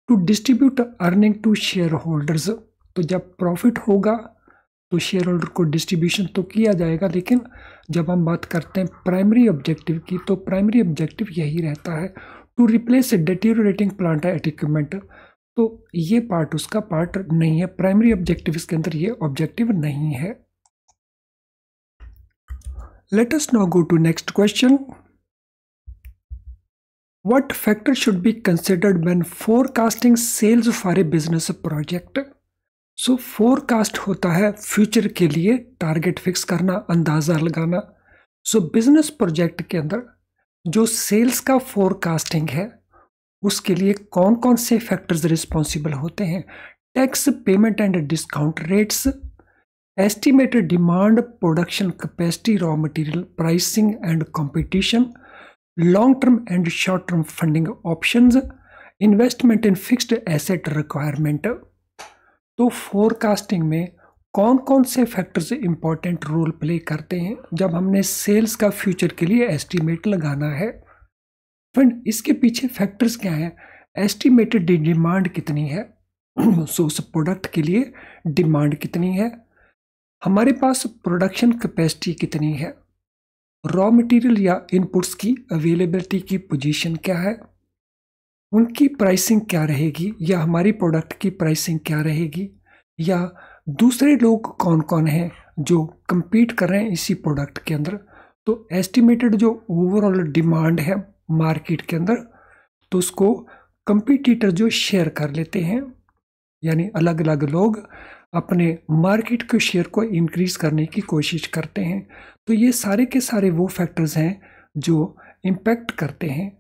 To distribute earning to share holders, तो जब प्रॉफिट होगा तो शेयर होल्डर को डिस्ट्रीब्यूशन तो किया जाएगा, लेकिन जब हम बात करते हैं प्राइमरी ऑब्जेक्टिव की तो प्राइमरी ऑब्जेक्टिव यही रहता है। To replace deteriorating plant and equipment, तो ये पार्ट उसका पार्ट नहीं है, प्राइमरी ऑब्जेक्टिव के अंदर ये ऑब्जेक्टिव नहीं है। Let us now go to next question. What factor should be considered when forecasting sales for a business project? So forecast होता है फ्यूचर के लिए टारगेट फिक्स करना, अंदाजा लगाना. So बिजनेस प्रोजेक्ट के अंदर जो सेल्स का फोरकास्टिंग है उसके लिए कौन कौन से फैक्टर्स रिस्पॉन्सिबल होते हैं? Tax payment and discount rates, estimated demand, production capacity, raw material pricing and competition, long term and short term funding options, investment in fixed asset requirement. तो फोरकास्टिंग में कौन कौन से फैक्टर्स इंपॉर्टेंट रोल प्ले करते हैं जब हमने sales का फ्यूचर के लिए एस्टिमेट लगाना है? फ्रेंड, इसके पीछे फैक्टर्स क्या हैं? एस्टिमेटेड डिमांड कितनी है, सो उस प्रोडक्ट के लिए डिमांड कितनी है, हमारे पास प्रोडक्शन कैपेसिटी कितनी है, रॉ मटेरियल या इनपुट्स की अवेलेबिलिटी की पोजीशन क्या है, उनकी प्राइसिंग क्या रहेगी या हमारी प्रोडक्ट की प्राइसिंग क्या रहेगी, या दूसरे लोग कौन कौन हैं जो compete कर रहे हैं इसी प्रोडक्ट के अंदर. तो एस्टिमेटेड जो ओवरऑल डिमांड है मार्केट के अंदर, तो उसको कंपटीटर जो शेयर कर लेते हैं, यानी अलग अलग लोग अपने मार्केट के शेयर को इंक्रीज करने की कोशिश करते हैं. तो ये सारे के सारे वो फैक्टर्स हैं जो इम्पैक्ट करते हैं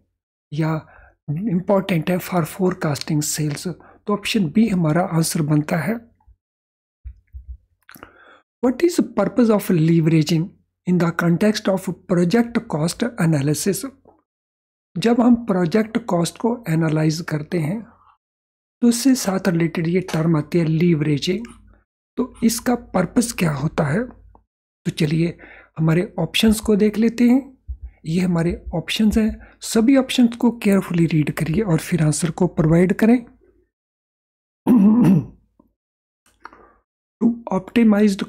या इम्पॉर्टेंट है फॉर फोरकास्टिंग सेल्स. तो ऑप्शन बी हमारा आंसर बनता है. What is purpose of leveraging in the context of project cost analysis? जब हम प्रोजेक्ट कॉस्ट को एनालाइज करते हैं तो उससे साथ रिलेटेड ये टर्म आती है लीवरेजिंग. तो इसका पर्पस क्या होता है? तो चलिए हमारे ऑप्शंस को देख लेते हैं. ये हमारे ऑप्शंस हैं. सभी ऑप्शंस को केयरफुली रीड करिए और फिर आंसर को प्रोवाइड करें. To optimise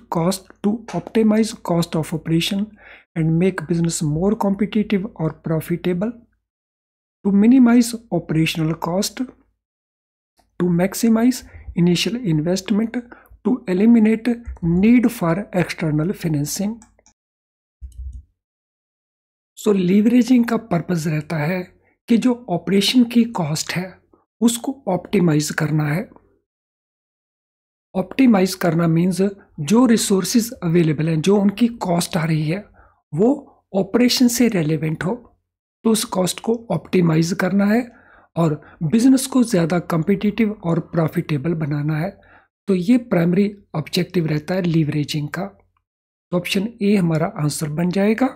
cost of operation and make business more competitive और profitable, to minimise operational cost, to maximise initial investment, to eliminate need for external financing. So leveraging का purpose रहता है कि जो ऑपरेशन की cost है उसको ऑप्टिमाइज करना है. ऑप्टिमाइज करना मीन्स जो रिसोर्सेज अवेलेबल हैं, जो उनकी कॉस्ट आ रही है वो ऑपरेशन से रेलेवेंट हो, तो उस कॉस्ट को ऑप्टिमाइज करना है और बिजनेस को ज़्यादा कम्पिटिटिव और प्रॉफिटेबल बनाना है. तो ये प्राइमरी ऑब्जेक्टिव रहता है लीवरेजिंग का. तो ऑप्शन ए हमारा आंसर बन जाएगा.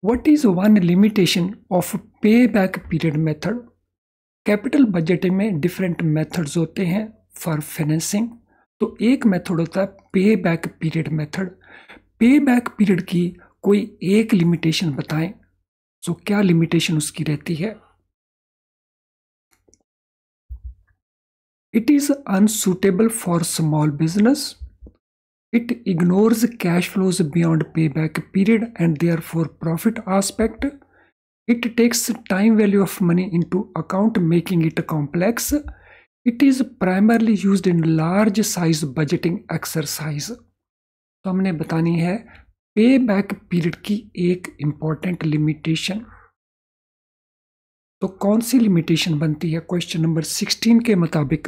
What is one limitation of payback period method? Capital budgeting में डिफरेंट मेथड्स होते हैं फॉर फाइनेंसिंग. तो एक मेथड होता है पे बैक पीरियड मेथड. पे बैक पीरियड की कोई एक लिमिटेशन बताएं. सो क्या लिमिटेशन उसकी रहती है? It is unsuitable for small business. It ignores cash flows beyond payback period and therefore profit aspect. It takes time value of money into account, making it complex. It is primarily used in large size budgeting exercise. तो हमने बतानी है पे back period की एक important limitation. तो कौन सी limitation बनती है क्वेश्चन नंबर 16 के मुताबिक?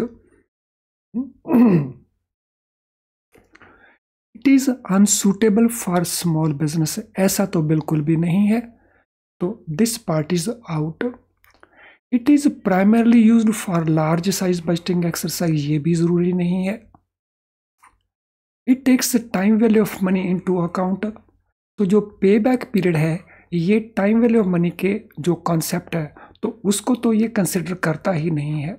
It is unsuitable for small business. ऐसा तो बिल्कुल भी नहीं है, तो this part is out. It is primarily used for large size budgeting exercise, ये भी जरूरी नहीं है. It takes time value of money into account. तो जो पे बैक पीरियड है ये टाइम वैल्यू ऑफ मनी के जो कॉन्सेप्ट है तो उसको तो ये कंसिडर करता ही नहीं है,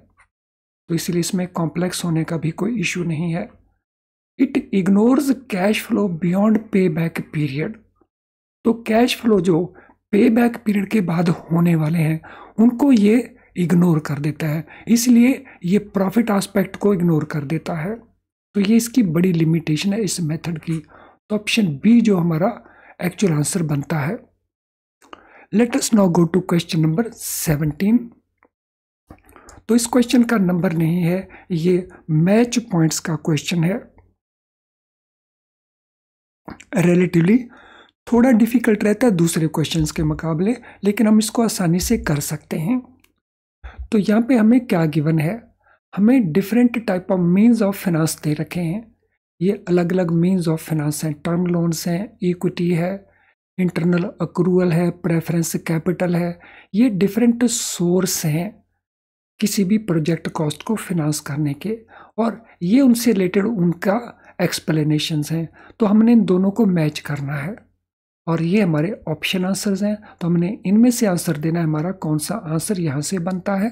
तो इसलिए इसमें कॉम्प्लेक्स होने का भी कोई इशू नहीं है. It ignores cash flow beyond payback period. तो कैश फ्लो जो पे बैक पीरियड के बाद होने वाले हैं उनको ये इग्नोर कर देता है, इसलिए ये प्रॉफिट एस्पेक्ट को इग्नोर कर देता है. तो ये इसकी बड़ी लिमिटेशन है इस मेथड की. तो ऑप्शन बी जो हमारा एक्चुअल आंसर बनता है. Let us now go to question number 17. तो इस क्वेश्चन का नंबर नहीं है, ये मैच पॉइंट्स का क्वेश्चन है रिलेटिवली. थोड़ा डिफिकल्ट रहता है दूसरे क्वेश्चंस के मुकाबले, लेकिन हम इसको आसानी से कर सकते हैं। तो यहाँ पे हमें क्या गिवन है, हमें different type of means of finance दे रखे हैं। ये अलग अलग मीन्स ऑफ फाइनेंस हैं, टर्म लोन्स हैं, इक्विटी है, इंटरनल अक्रूवल है, प्रेफरेंस कैपिटल है। ये डिफरेंट सोर्स हैं किसी भी प्रोजेक्ट कॉस्ट को फिनांस करने के, और ये उनसे रिलेटेड उनका एक्सप्लेनेशंस हैं। तो हमने इन दोनों को मैच करना है, और ये हमारे ऑप्शन आंसर्स हैं। तो हमने इनमें से आंसर देना है, हमारा कौन सा आंसर यहाँ से बनता है।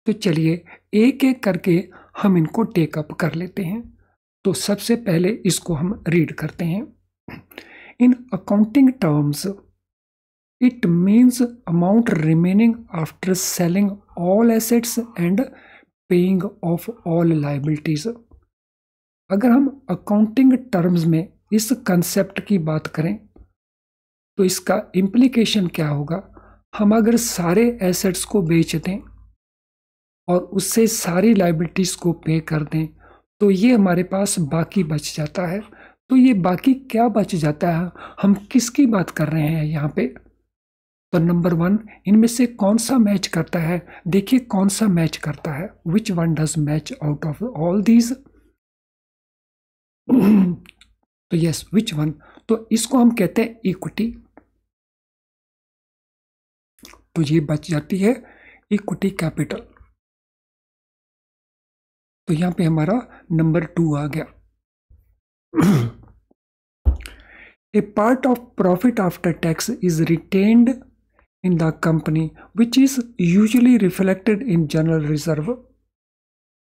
तो चलिए एक एक करके हम इनको टेकअप कर लेते हैं। तो सबसे पहले इसको हम रीड करते हैं। In accounting terms it means amount remaining after selling all assets and paying off all liabilities. अगर हम अकाउंटिंग टर्म्स में इस कंसेप्ट की बात करें तो इसका इम्प्लीकेशन क्या होगा, हम अगर सारे एसेट्स को बेच दें और उससे सारी लायबिलिटीज को पे कर दें तो ये हमारे पास बाकी बच जाता है। तो ये बाकी क्या बच जाता है, हम किसकी बात कर रहे हैं यहाँ पे। तो नंबर 1, इनमें से कौन सा मैच करता है, देखिए कौन सा मैच करता है, which one does match out of all these. तो यस, विच वन, तो इसको हम कहते हैं इक्विटी। तो ये बच जाती है इक्विटी कैपिटल। तो यहां पे हमारा नंबर 2 आ गया। A part of profit after tax is retained in the company which is usually reflected in general reserve।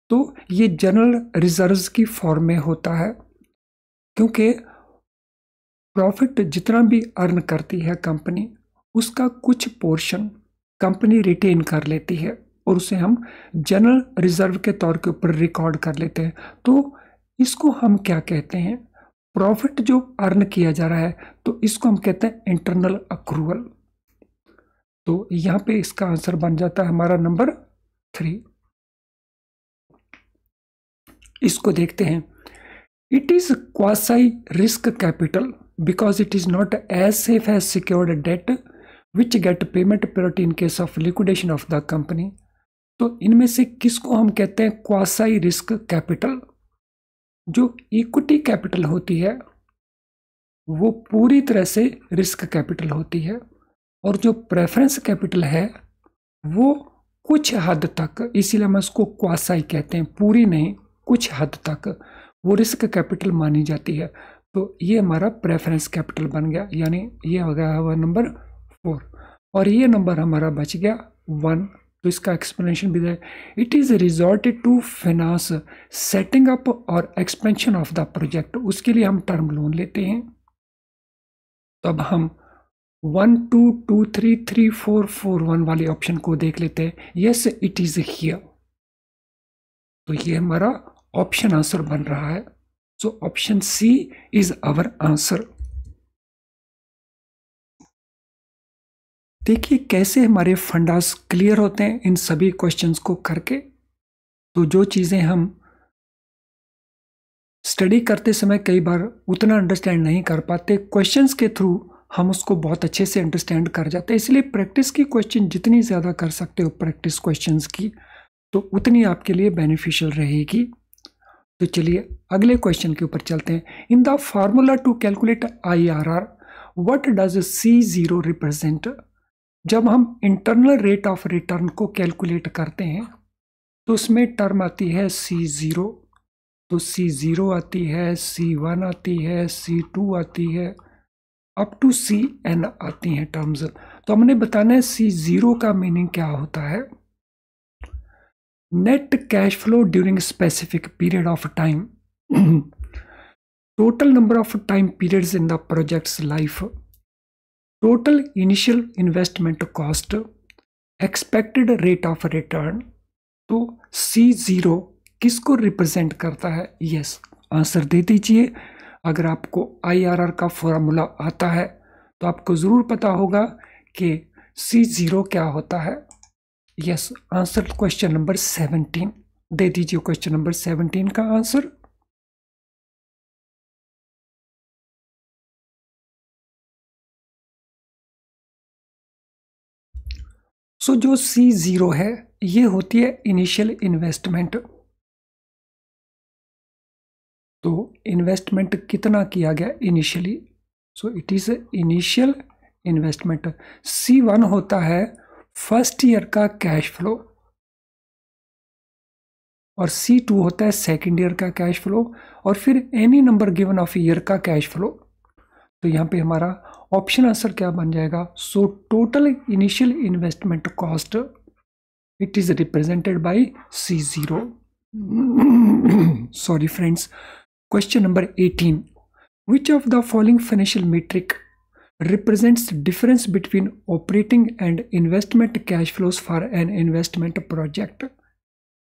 तो ये जनरल रिजर्व्स की फॉर्म में होता है, क्योंकि प्रॉफिट जितना भी अर्न करती है कंपनी, उसका कुछ पोर्शन कंपनी रिटेन कर लेती है और उसे हम जनरल रिजर्व के तौर के ऊपर रिकॉर्ड कर लेते हैं। तो इसको हम क्या कहते हैं, प्रॉफिट जो अर्न किया जा रहा है, तो इसको हम कहते हैं इंटरनल अक्रूवल। तो यहां पे इसका आंसर बन जाता है हमारा नंबर 3। इसको देखते हैं। It is quasi risk capital because it is not as safe as secured debt which get payment priority in case of liquidation of the company। तो इनमें से किसको हम कहते हैं क्वासी रिस्क कैपिटल। जो इक्विटी कैपिटल होती है वो पूरी तरह से रिस्क कैपिटल होती है, और जो प्रेफरेंस कैपिटल है वो कुछ हद तक, इसीलिए हम उसको क्वासी कहते हैं, पूरी नहीं, कुछ हद तक वो रिस्क कैपिटल मानी जाती है। तो ये हमारा प्रेफरेंस कैपिटल बन गया, यानी ये हो गया हमारा नंबर 4, और ये नंबर हमारा बच गया 1। तो इसका एक्सप्लेनेशन भी है, it is resorted to finance setting up और एक्सपेंशन ऑफ द प्रोजेक्ट। उसके लिए हम टर्म लोन लेते हैं। तो अब हम 1 2 2 3 3 4 4 1 वाले ऑप्शन को देख लेते हैं। Yes, it is here. तो ये हमारा ऑप्शन आंसर बन रहा है। So option C is our answer। देखिए कैसे हमारे फंडास क्लियर होते हैं इन सभी क्वेश्चंस को करके। तो जो चीजें हम स्टडी करते समय कई बार उतना अंडरस्टैंड नहीं कर पाते, क्वेश्चंस के थ्रू हम उसको बहुत अच्छे से अंडरस्टैंड कर जाते हैं। इसलिए प्रैक्टिस की क्वेश्चन जितनी ज़्यादा कर सकते हो प्रैक्टिस क्वेश्चंस की, तो उतनी आपके लिए बेनिफिशियल रहेगी। तो चलिए अगले क्वेश्चन के ऊपर चलते हैं। In the formula to calculate IRR what does C0 represent. जब हम इंटरनल रेट ऑफ रिटर्न को कैलकुलेट करते हैं तो उसमें टर्म आती है C0। तो C0 आती है, C1 आती है, C2 आती है, अप टू CN आती हैं टर्म्स। तो हमने बताना है C0 का मीनिंग क्या होता है। Net cash flow during specific period of time, total number of time periods in the projects life, total initial investment cost, expected rate of return. तो C0 किसको रिप्रेजेंट करता है? यस, आंसर दे दीजिए। अगर आपको IRR का फॉर्मूला आता है तो आपको ज़रूर पता होगा कि C0 क्या होता है। यस, आंसर क्वेश्चन नंबर 17 दे दीजिए। क्वेश्चन नंबर 17 का आंसर सो जो C0 है ये होती है इनिशियल इन्वेस्टमेंट। तो इन्वेस्टमेंट कितना किया गया initially, so it is initial investment. C1 होता है फर्स्ट ईयर का कैश फ्लो और C2 होता है सेकेंड ईयर का कैश फ्लो और फिर any number given of year का कैश फ्लो। तो यहाँ पे हमारा ऑप्शन आंसर क्या बन जाएगा, so total initial investment cost it is represented by C0। Sorry friends, question number 18, which of the following financial metric represents difference between operating and investment cash flows for an investment project?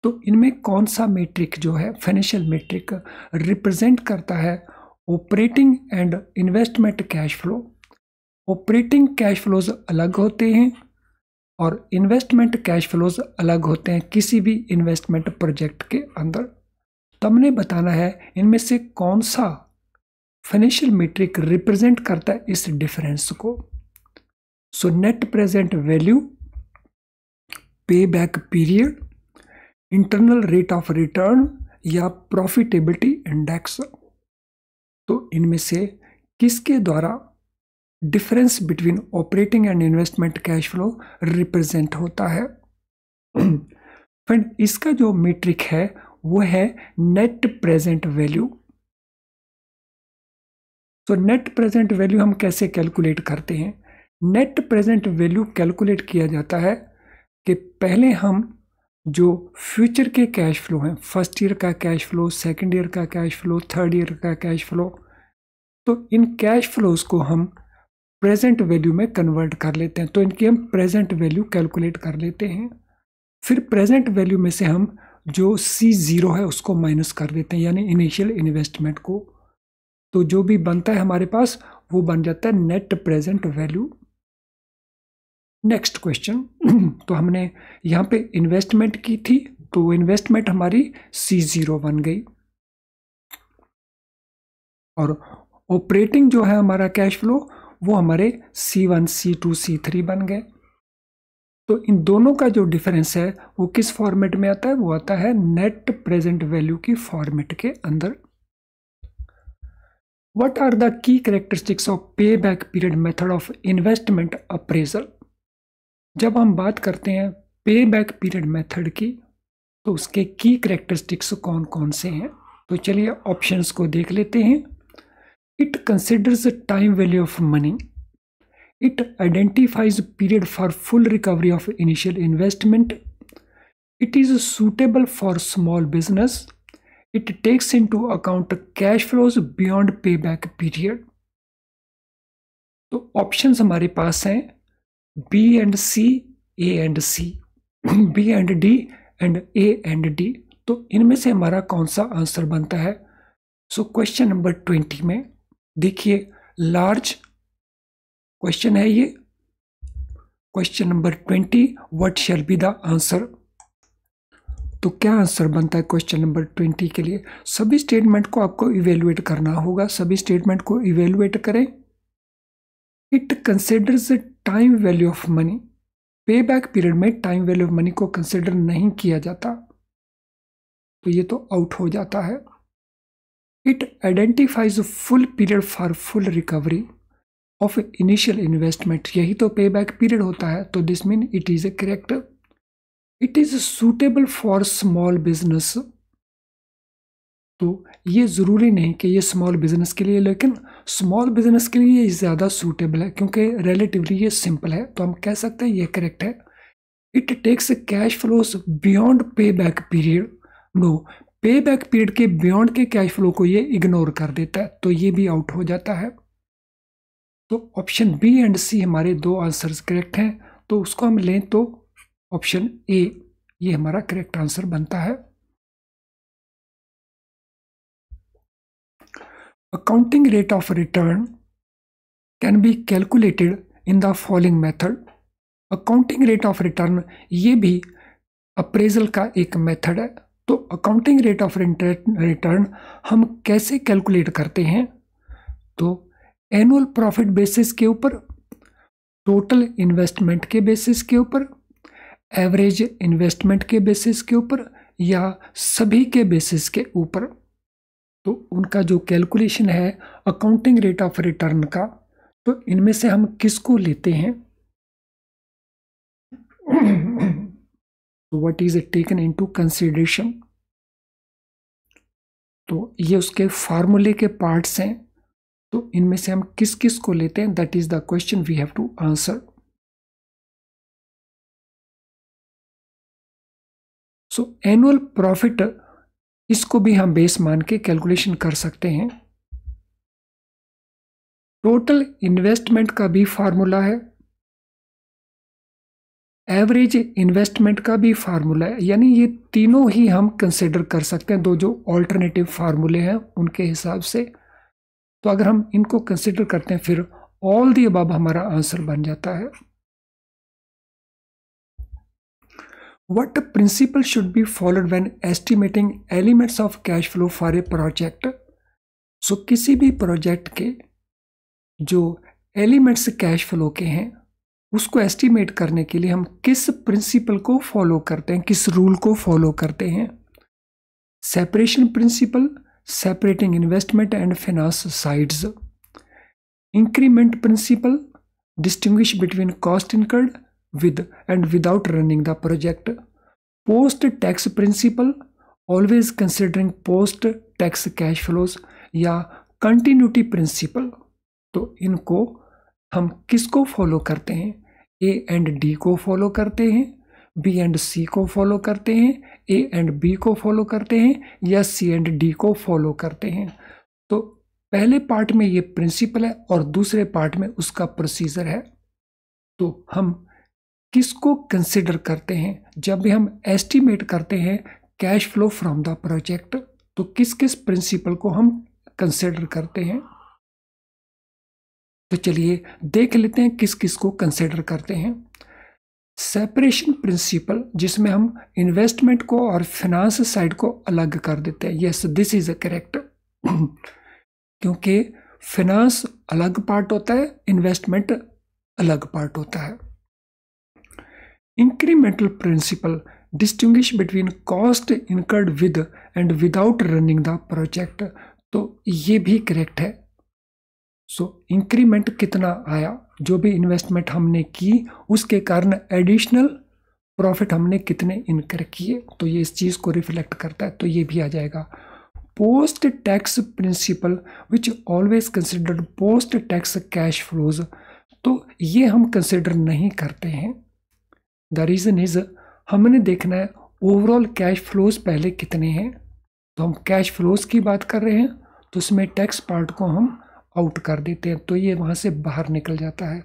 तो इनमें कौन सा metric जो है financial metric represent करता है operating and investment cash flow? Operating cash flows अलग होते हैं और इन्वेस्टमेंट कैश फ्लोज अलग होते हैं किसी भी इन्वेस्टमेंट प्रोजेक्ट के अंदर। तो हमने बताना है इनमें से कौन सा फाइनेंशियल मेट्रिक रिप्रेजेंट करता है इस डिफरेंस को। सो नेट प्रेजेंट वैल्यू, पे back period, internal rate of return या प्रॉफिटेबिलिटी इंडेक्स। तो इनमें से किसके द्वारा difference between operating and investment cash flow represent होता है? फ्रेंड, इसका जो मीट्रिक है वो है नेट प्रेजेंट वैल्यू। तो नेट प्रेजेंट वैल्यू हम कैसे कैलकुलेट करते हैं? नेट प्रेजेंट वैल्यू कैलकुलेट किया जाता है कि पहले हम जो फ्यूचर के कैश फ्लो हैं, फर्स्ट ईयर का कैश फ्लो, सेकंड ईयर का कैश फ्लो, थर्ड ईयर का कैश फ्लो, तो इन कैश फ्लोज को हम प्रेजेंट वैल्यू में कन्वर्ट कर लेते हैं। तो इनकी हम प्रेजेंट वैल्यू कैलकुलेट कर लेते हैं। फिर प्रेजेंट वैल्यू में से हम जो C0 है उसको माइनस कर देते हैं, यानी इनिशियल इन्वेस्टमेंट को। तो जो भी बनता है हमारे पास वो बन जाता है net present value. Next question, तो हमने यहाँ पे इन्वेस्टमेंट की थी तो इन्वेस्टमेंट हमारी C0 बन गई और ऑपरेटिंग जो है हमारा कैश फ्लो वो हमारे C1, C2, C3 बन गए। तो इन दोनों का जो डिफरेंस है वो किस फॉर्मेट में आता है? वो आता है नेट प्रेजेंट वैल्यू की फॉर्मेट के अंदर। What are the key characteristics of payback period method of investment appraisal? जब हम बात करते हैं पे बैक पीरियड मेथड की तो उसके की कैरेक्टरिस्टिक्स कौन कौन से हैं? तो चलिए ऑप्शंस को देख लेते हैं। It considers time value of money, it identifies period for full recovery of initial investment, it is suitable for small business, it takes into account cash flows beyond payback period. तो options हमारे पास हैं B and C, A and C, B and D and A and D। तो इनमें से हमारा कौन सा आंसर बनता है? सो क्वेश्चन नंबर 20 में देखिए, लार्ज क्वेश्चन है ये। Question number 20, what shall be the answer? तो क्या आंसर बनता है क्वेश्चन नंबर 20 के लिए? सभी स्टेटमेंट को आपको इवेलुएट करना होगा। सभी स्टेटमेंट को इवेलुएट करें। It considers time value of money, पे बैक पीरियड में टाइम वैल्यू ऑफ मनी को कंसिडर नहीं किया जाता तो ये तो आउट हो जाता है। It identifies full period for full recovery of initial investment, यही तो पे बैक पीरियड होता है, तो this mean it is A correct. It is suitable for small business, तो ये ज़रूरी नहीं कि ये स्मॉल बिजनेस के लिए, लेकिन स्मॉल बिजनेस के लिए ये ज़्यादा सूटेबल है क्योंकि रिलेटिवली ये सिंपल है, तो हम कह सकते हैं ये करेक्ट है। It takes cash flows beyond payback period, no, payback period के बियॉन्ड के कैश फ्लो को ये इग्नोर कर देता है, तो ये भी आउट हो जाता है। तो ऑप्शन B एंड C हमारे दो आंसर्स करेक्ट हैं, तो उसको हम लें तो ऑप्शन A ये हमारा करेक्ट आंसर बनता है। Accounting rate of return can be calculated in the following method। Accounting rate of return ये भी अप्रेजल का एक मेथड है। तो अकाउंटिंग रेट ऑफ रिटर्न हम कैसे कैलकुलेट करते हैं? तो एनुअल प्रॉफिट बेसिस के ऊपर, टोटल इन्वेस्टमेंट के बेसिस के ऊपर एवरेज इन्वेस्टमेंट के बेसिस के ऊपर या सभी के बेसिस के ऊपर। तो उनका जो कैलकुलेशन है अकाउंटिंग रेट ऑफ रिटर्न का, तो इनमें से हम किसको लेते हैं? तो what is taken into consideration, तो ये उसके फार्मूले के पार्ट्स हैं। तो इनमें से हम किस किस को लेते हैं, that is the question we have to answer. So annual profit, इसको भी हम बेस मान के कैलकुलेशन कर सकते हैं। टोटल इन्वेस्टमेंट का भी फार्मूला है, एवरेज इन्वेस्टमेंट का भी फार्मूला है, यानी ये तीनों ही हम कंसिडर कर सकते हैं, दो जो ऑल्टरनेटिव फार्मूले हैं उनके हिसाब से। तो अगर हम इनको कंसिडर करते हैं फिर ऑल दी अबव हमारा आंसर बन जाता है। What principle should be followed when estimating elements of cash flow for a project? So किसी भी प्रोजेक्ट के जो एलिमेंट्स कैश फ्लो के हैं उसको एस्टिमेट करने के लिए हम किस प्रिंसिपल को फॉलो करते हैं, किस रूल को फॉलो करते हैं? Separation principle, separating investment and finance sides. Increment principle, distinguish between cost incurred with and without running the project. Post tax principle, always considering post tax cash flows, या continuity principle। तो इनको हम किसको follow करते हैं? A and D को follow करते हैं, B एंड C को फॉलो करते हैं, A एंड B को फॉलो करते हैं, या C एंड D को फॉलो करते हैं। तो पहले पार्ट में ये प्रिंसिपल है और दूसरे पार्ट में उसका प्रोसीजर है। तो हम किसको कंसिडर करते हैं जब भी हम एस्टिमेट करते हैं cash flow from the project? तो किस किस प्रिंसिपल को हम कंसिडर करते हैं? तो चलिए देख लेते हैं किस किस को कंसिडर करते हैं। सेपरेशन प्रिंसिपल, जिसमें हम इन्वेस्टमेंट को और फाइनेंस साइड को अलग कर देते हैं। यस, दिस इज करेक्ट, क्योंकि फाइनेंस अलग पार्ट होता है, इन्वेस्टमेंट अलग पार्ट होता है। Incremental principle, distinguish between cost incurred with and without running the project. तो ये भी करेक्ट है। सो इंक्रीमेंट कितना आया, जो भी इन्वेस्टमेंट हमने की उसके कारण एडिशनल प्रॉफिट हमने कितने इनकर किए, तो ये इस चीज़ को रिफ्लेक्ट करता है, तो ये भी आ जाएगा। Post tax principle which always considered post tax cash flows, तो ये हम कंसिडर नहीं करते हैं। द रीज़न इज हमने देखना है ओवरऑल कैश फ्लोज पहले कितने हैं। तो हम कैश फ्लोज की बात कर रहे हैं तो उसमें टैक्स पार्ट को हम आउट कर देते हैं, तो ये वहाँ से बाहर निकल जाता है।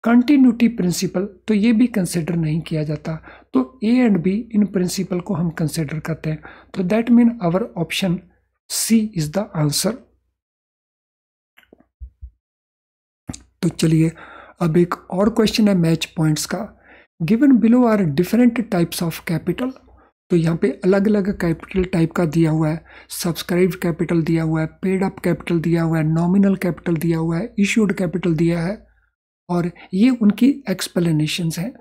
कंटिन्यूटी प्रिंसिपल, तो ये भी कंसिडर नहीं किया जाता। तो ए एंड बी इन प्रिंसिपल को हम कंसिडर करते हैं। तो that mean our option C is the answer. तो चलिए अब एक और क्वेश्चन है मैच पॉइंट्स का। Given below are different types of capital, तो यहाँ पे अलग अलग कैपिटल टाइप का दिया हुआ है। सब्सक्राइब कैपिटल दिया हुआ है, पेड अप कैपिटल दिया हुआ है, नॉमिनल कैपिटल दिया हुआ है, इश्यूड कैपिटल दिया है, और ये उनकी एक्सप्लेनेशंस हैं।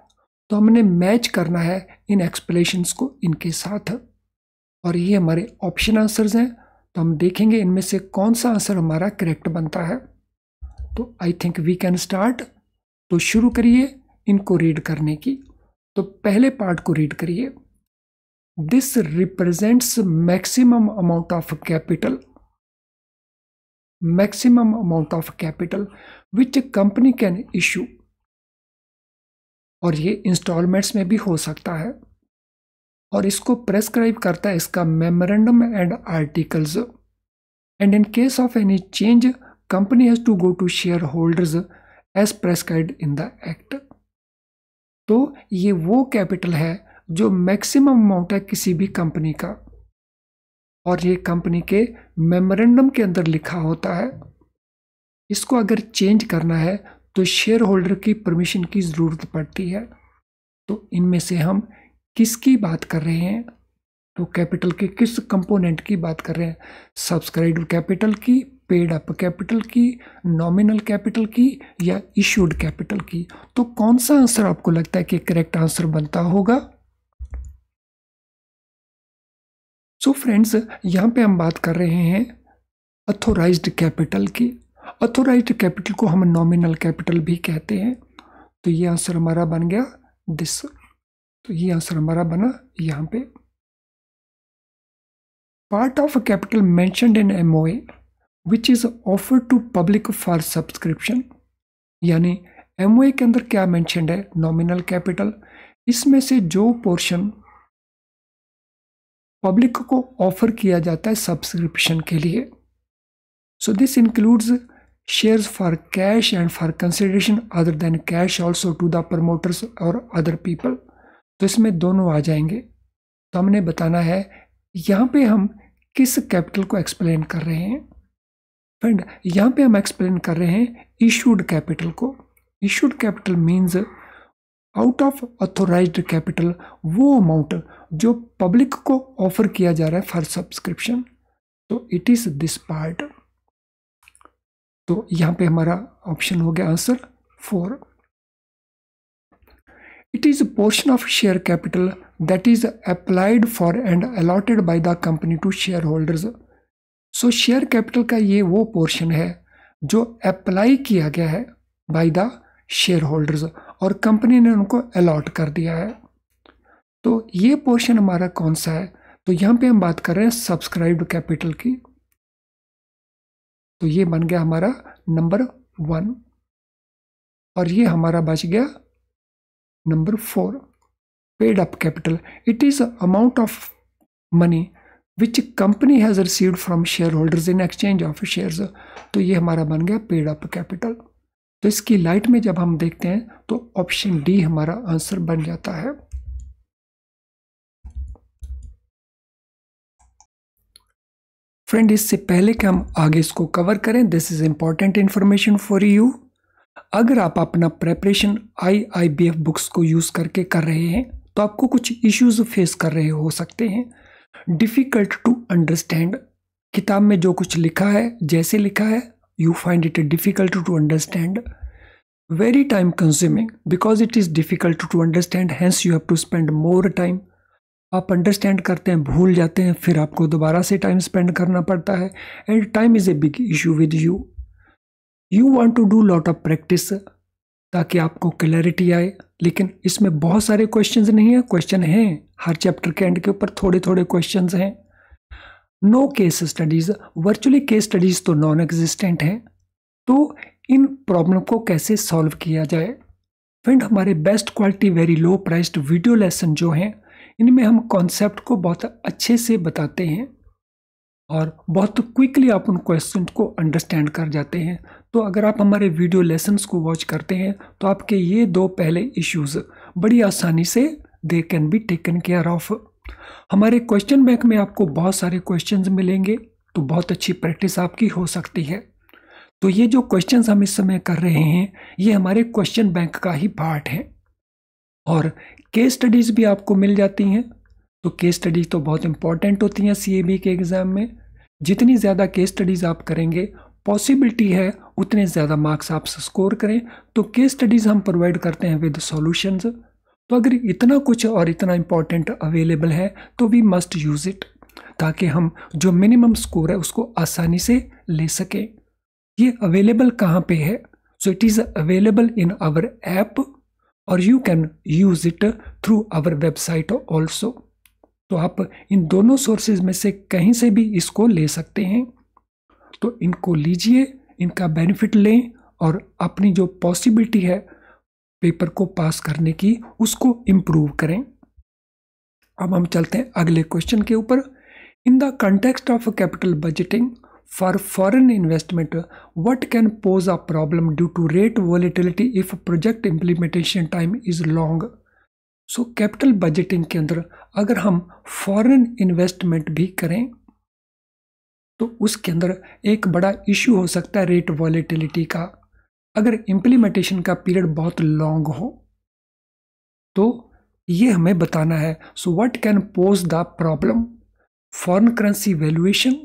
तो हमने मैच करना है इन एक्सप्लेनेशंस को इनके साथ, और ये हमारे ऑप्शन आंसर्स हैं। तो हम देखेंगे इनमें से कौन सा आंसर हमारा करेक्ट बनता है। तो I think we can start. तो शुरू करिए इनको रीड करने की। तो पहले पार्ट को रीड करिए। This represents maximum amount of capital, maximum amount of capital which company can issue, और ये इंस्टॉलमेंट्स में भी हो सकता है, और इसको प्रेस्क्राइब करता है इसका memorandum and articles. And in case of any change company has to go to share holders as prescribed in the act. तो ये वो कैपिटल है जो मैक्सिमम अमाउंट है किसी भी कंपनी का, और ये कंपनी के मेमोरेंडम के अंदर लिखा होता है। इसको अगर चेंज करना है तो शेयर होल्डर की परमिशन की ज़रूरत पड़ती है। तो इनमें से हम किसकी बात कर रहे हैं? तो कैपिटल के किस कंपोनेंट की बात कर रहे हैं? सब्सक्राइब्ड कैपिटल की, पेड अप कैपिटल की, नॉमिनल कैपिटल की या इश्यूड कैपिटल की? तो कौन सा आंसर आपको लगता है कि करेक्ट आंसर बनता होगा? सो फ्रेंड्स, यहाँ पे हम बात कर रहे हैं ऑथोराइज्ड कैपिटल की। ऑथोराइज्ड कैपिटल को हम नॉमिनल कैपिटल भी कहते हैं। तो ये आंसर हमारा बन गया दिस। तो ये आंसर हमारा बना यहाँ पे। Part of capital mentioned in MOA which is offered to public for subscription, यानी एमओए के अंदर क्या मेंशन्ड है? Nominal capital. इसमें से जो पोर्शन पब्लिक को ऑफर किया जाता है सब्सक्रिप्शन के लिए, so this includes shares for cash and for consideration other than cash also to the promoters और अदर पीपल। तो इसमें दोनों आ जाएंगे। तो हमने बताना है यहाँ पे हम किस कैपिटल को एक्सप्लेन कर रहे हैं। फ्रेंड, यहाँ पे हम एक्सप्लेन कर रहे हैं इशूड कैपिटल को। Issued capital means out of authorised capital वो अमाउंट जो पब्लिक को ऑफर किया जा रहा है फॉर सब्सक्रिप्शन। तो इट इज दिस पार्ट। तो यहाँ पे हमारा ऑप्शन हो गया answer 4। It is a portion of share capital that is applied for and allotted by the company to shareholders. So share capital का ये वो पोर्शन है जो अप्लाई किया गया है बाय द शेयर होल्डर्स और कंपनी ने उनको अलॉट कर दिया है। तो ये पोर्शन हमारा कौन सा है? तो यहाँ पे हम बात कर रहे हैं सब्सक्राइब्ड कैपिटल की। तो ये बन गया हमारा नंबर 1 और ये हमारा बच गया number 4। Paid up capital, it is amount of money which company has received from share holders in exchange of shares. तो ये हमारा बन गया पेड अप कैपिटल। तो इसकी लाइट में जब हम देखते हैं तो ऑप्शन डी हमारा आंसर बन जाता है। फ्रेंड, इससे पहले कि हम आगे इसको कवर करें, this is important information for you. अगर आप अपना प्रेपरेशन IIBF बुक्स को यूज करके कर रहे हैं तो आपको कुछ इश्यूज फेस कर रहे हो सकते हैं। डिफिकल्ट टू अंडरस्टैंड, किताब में जो कुछ लिखा है जैसे लिखा है you find it difficult to understand. Very time consuming because it is difficult to understand, hence you have to spend more time. आप अंडरस्टैंड करते हैं, भूल जाते हैं, फिर आपको दोबारा से टाइम स्पेंड करना पड़ता है। And time is a big issue with you. You want to do lot of practice ताकि आपको क्लैरिटी आए, लेकिन इसमें बहुत सारे क्वेश्चंस नहीं है। क्वेश्चन हैं हर चैप्टर के एंड के ऊपर, थोड़े थोड़े क्वेश्चंस हैं। No case studies, virtually case studies तो नॉन एग्जिस्टेंट हैं। तो इन प्रॉब्लम को कैसे सॉल्व किया जाए? फ्रेंड, हमारे best quality very low priced video lesson जो हैं, इनमें हम कॉन्सेप्ट को बहुत अच्छे से बताते हैं और बहुत क्विकली आप उन क्वेश्चन को अंडरस्टैंड कर जाते हैं। तो अगर आप हमारे वीडियो लेसन्स को वॉच करते हैं तो आपके ये 2 पहले इश्यूज बड़ी आसानी से they can be taken care of. हमारे क्वेश्चन बैंक में आपको बहुत सारे क्वेश्चंस मिलेंगे, तो बहुत अच्छी प्रैक्टिस आपकी हो सकती है। तो ये जो क्वेश्चंस हम इस समय कर रहे हैं ये हमारे क्वेश्चन बैंक का ही पार्ट है। और केस स्टडीज भी आपको मिल जाती हैं। तो केस स्टडीज तो बहुत इंपॉर्टेंट होती हैं CAB के एग्जाम में। जितनी ज़्यादा केस स्टडीज आप करेंगे, पॉसिबिलिटी है उतने ज़्यादा मार्क्स आप स्कोर करें। तो केस स्टडीज हम प्रोवाइड करते हैं विद सॉल्यूशंस। तो अगर इतना कुछ और इतना इंपॉर्टेंट अवेलेबल है तो वी मस्ट यूज़ इट, ताकि हम जो मिनिमम स्कोर है उसको आसानी से ले सकें। ये अवेलेबल कहाँ पे है? So it is available in our app और you can use it through our website also. तो आप इन दोनों सोर्सेज में से कहीं से भी इसको ले सकते हैं। तो इनको लीजिए, इनका बेनिफिट लें और अपनी जो पॉसिबिलिटी है पेपर को पास करने की उसको इम्प्रूव करें। अब हम चलते हैं अगले क्वेश्चन के ऊपर। In the context of capital budgeting for foreign investment what can pose a problem due to rate volatility if project implementation time is long. So capital budgeting के अंदर अगर हम फॉरेन इन्वेस्टमेंट भी करें तो उसके अंदर एक बड़ा इश्यू हो सकता है रेट वॉलेटिलिटी का। अगर इम्प्लीमेंटेशन का पीरियड बहुत लॉन्ग हो तो ये हमें बताना है। So what can pose the problem? Foreign currency valuation,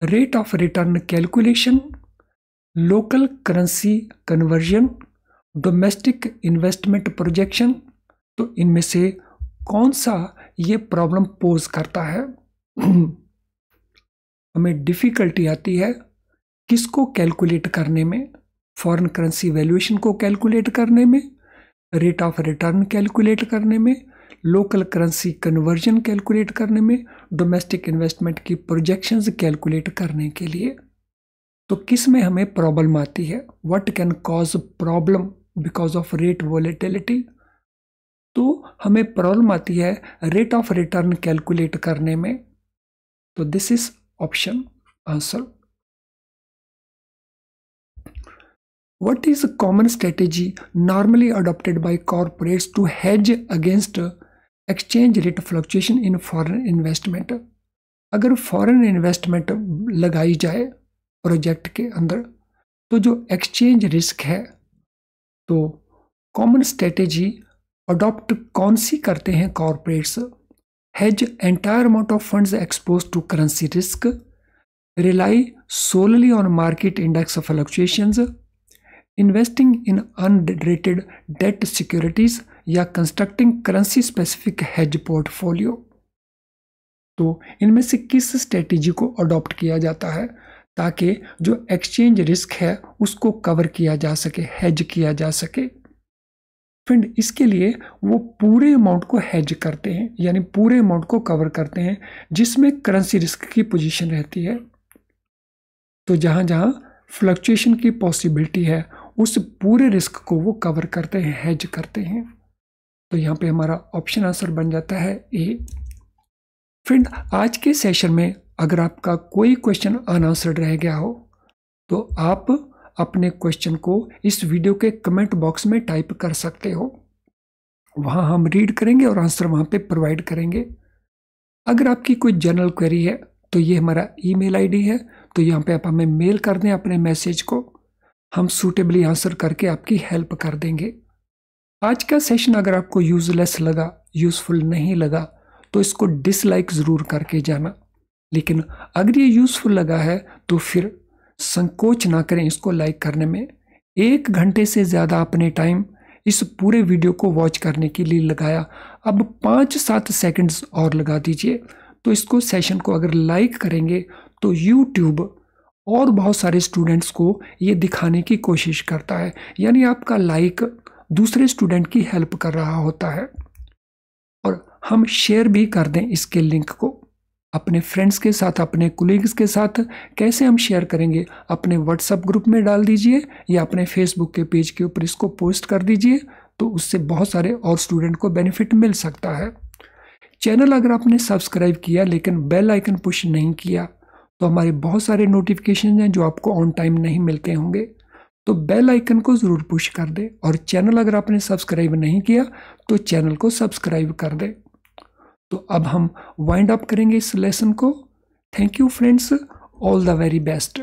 rate of return calculation, local currency conversion, domestic investment projection. तो इनमें से कौन सा ये प्रॉब्लम पोज करता है? हमें डिफिकल्टी आती है किसको कैलकुलेट करने में? फॉरेन करेंसी वैल्यूएशन को कैलकुलेट करने में, रेट ऑफ रिटर्न कैलकुलेट करने में, लोकल करेंसी कन्वर्जन कैलकुलेट करने में, डोमेस्टिक इन्वेस्टमेंट की प्रोजेक्शंस कैलकुलेट करने के लिए। तो किस में हमें प्रॉब्लम आती है? What can cause problem because of rate volatility? तो हमें प्रॉब्लम आती है रेट ऑफ रिटर्न कैलकुलेट करने में। तो this is option answer. What is a common strategy normally adopted by corporates to hedge against exchange rate fluctuation in foreign investment? अगर foreign investment लगाई जाए प्रोजेक्ट के अंदर तो जो एक्सचेंज रिस्क है, तो कॉमन स्ट्रेटेजी अडॉप्ट कौन सी करते हैं corporates? hedge entire amount of funds exposed to currency risk, rely solely on market index fluctuations, investing in unrated debt securities, या constructing currency specific hedge portfolio. तो इनमें से किस स्ट्रेटेजी को अडॉप्ट किया जाता है ताकि जो एक्सचेंज रिस्क है उसको कवर किया जा सके, हेज किया जा सके? फ्रेंड, इसके लिए वो पूरे अमाउंट को हेज करते हैं, यानी पूरे अमाउंट को कवर करते हैं जिसमें करेंसी रिस्क की पोजीशन रहती है। तो जहां जहां फ्लक्चुएशन की पॉसिबिलिटी है उस पूरे रिस्क को वो कवर करते हैं, हेज करते हैं। तो यहाँ पे हमारा ऑप्शन आंसर बन जाता है ए। फ्रेंड, आज के सेशन में अगर आपका कोई क्वेश्चन अनआंसर्ड रह गया हो तो आप अपने क्वेश्चन को इस वीडियो के कमेंट बॉक्स में टाइप कर सकते हो। वहाँ हम रीड करेंगे और आंसर वहाँ पे प्रोवाइड करेंगे। अगर आपकी कोई जनरल क्वेरी है तो ये हमारा ईमेल आईडी है, तो यहाँ पे आप हमें मेल कर दें अपने मैसेज को, हम सूटेबली आंसर करके आपकी हेल्प कर देंगे। आज का सेशन अगर आपको यूजलेस लगा, यूजफुल नहीं लगा, तो इसको डिसलाइक ज़रूर करके जाना। लेकिन अगर ये यूजफुल लगा है तो फिर संकोच ना करें इसको लाइक करने में। 1 घंटे से ज़्यादा अपने टाइम इस पूरे वीडियो को वॉच करने के लिए लगाया, अब 5-7 सेकंड्स और लगा दीजिए। तो इसको सेशन को अगर लाइक करेंगे तो यूट्यूब और बहुत सारे स्टूडेंट्स को ये दिखाने की कोशिश करता है, यानी आपका लाइक दूसरे स्टूडेंट की हेल्प कर रहा होता है। और हम शेयर भी कर दें इसके लिंक को अपने फ्रेंड्स के साथ, अपने कोलीग्स के साथ। कैसे हम शेयर करेंगे? अपने व्हाट्सएप ग्रुप में डाल दीजिए या अपने फेसबुक के पेज के ऊपर इसको पोस्ट कर दीजिए, तो उससे बहुत सारे और स्टूडेंट को बेनिफिट मिल सकता है। चैनल अगर आपने सब्सक्राइब किया लेकिन बेल आइकन पुश नहीं किया तो हमारे बहुत सारे नोटिफिकेशन हैं जो आपको ऑन टाइम नहीं मिलते होंगे, तो बेल आइकन को ज़रूर पुश कर दें। और चैनल अगर आपने सब्सक्राइब नहीं किया तो चैनल को सब्सक्राइब कर दें। तो अब हम वाइंड अप करेंगे इस लेसन को। Thank you friends, all the very best.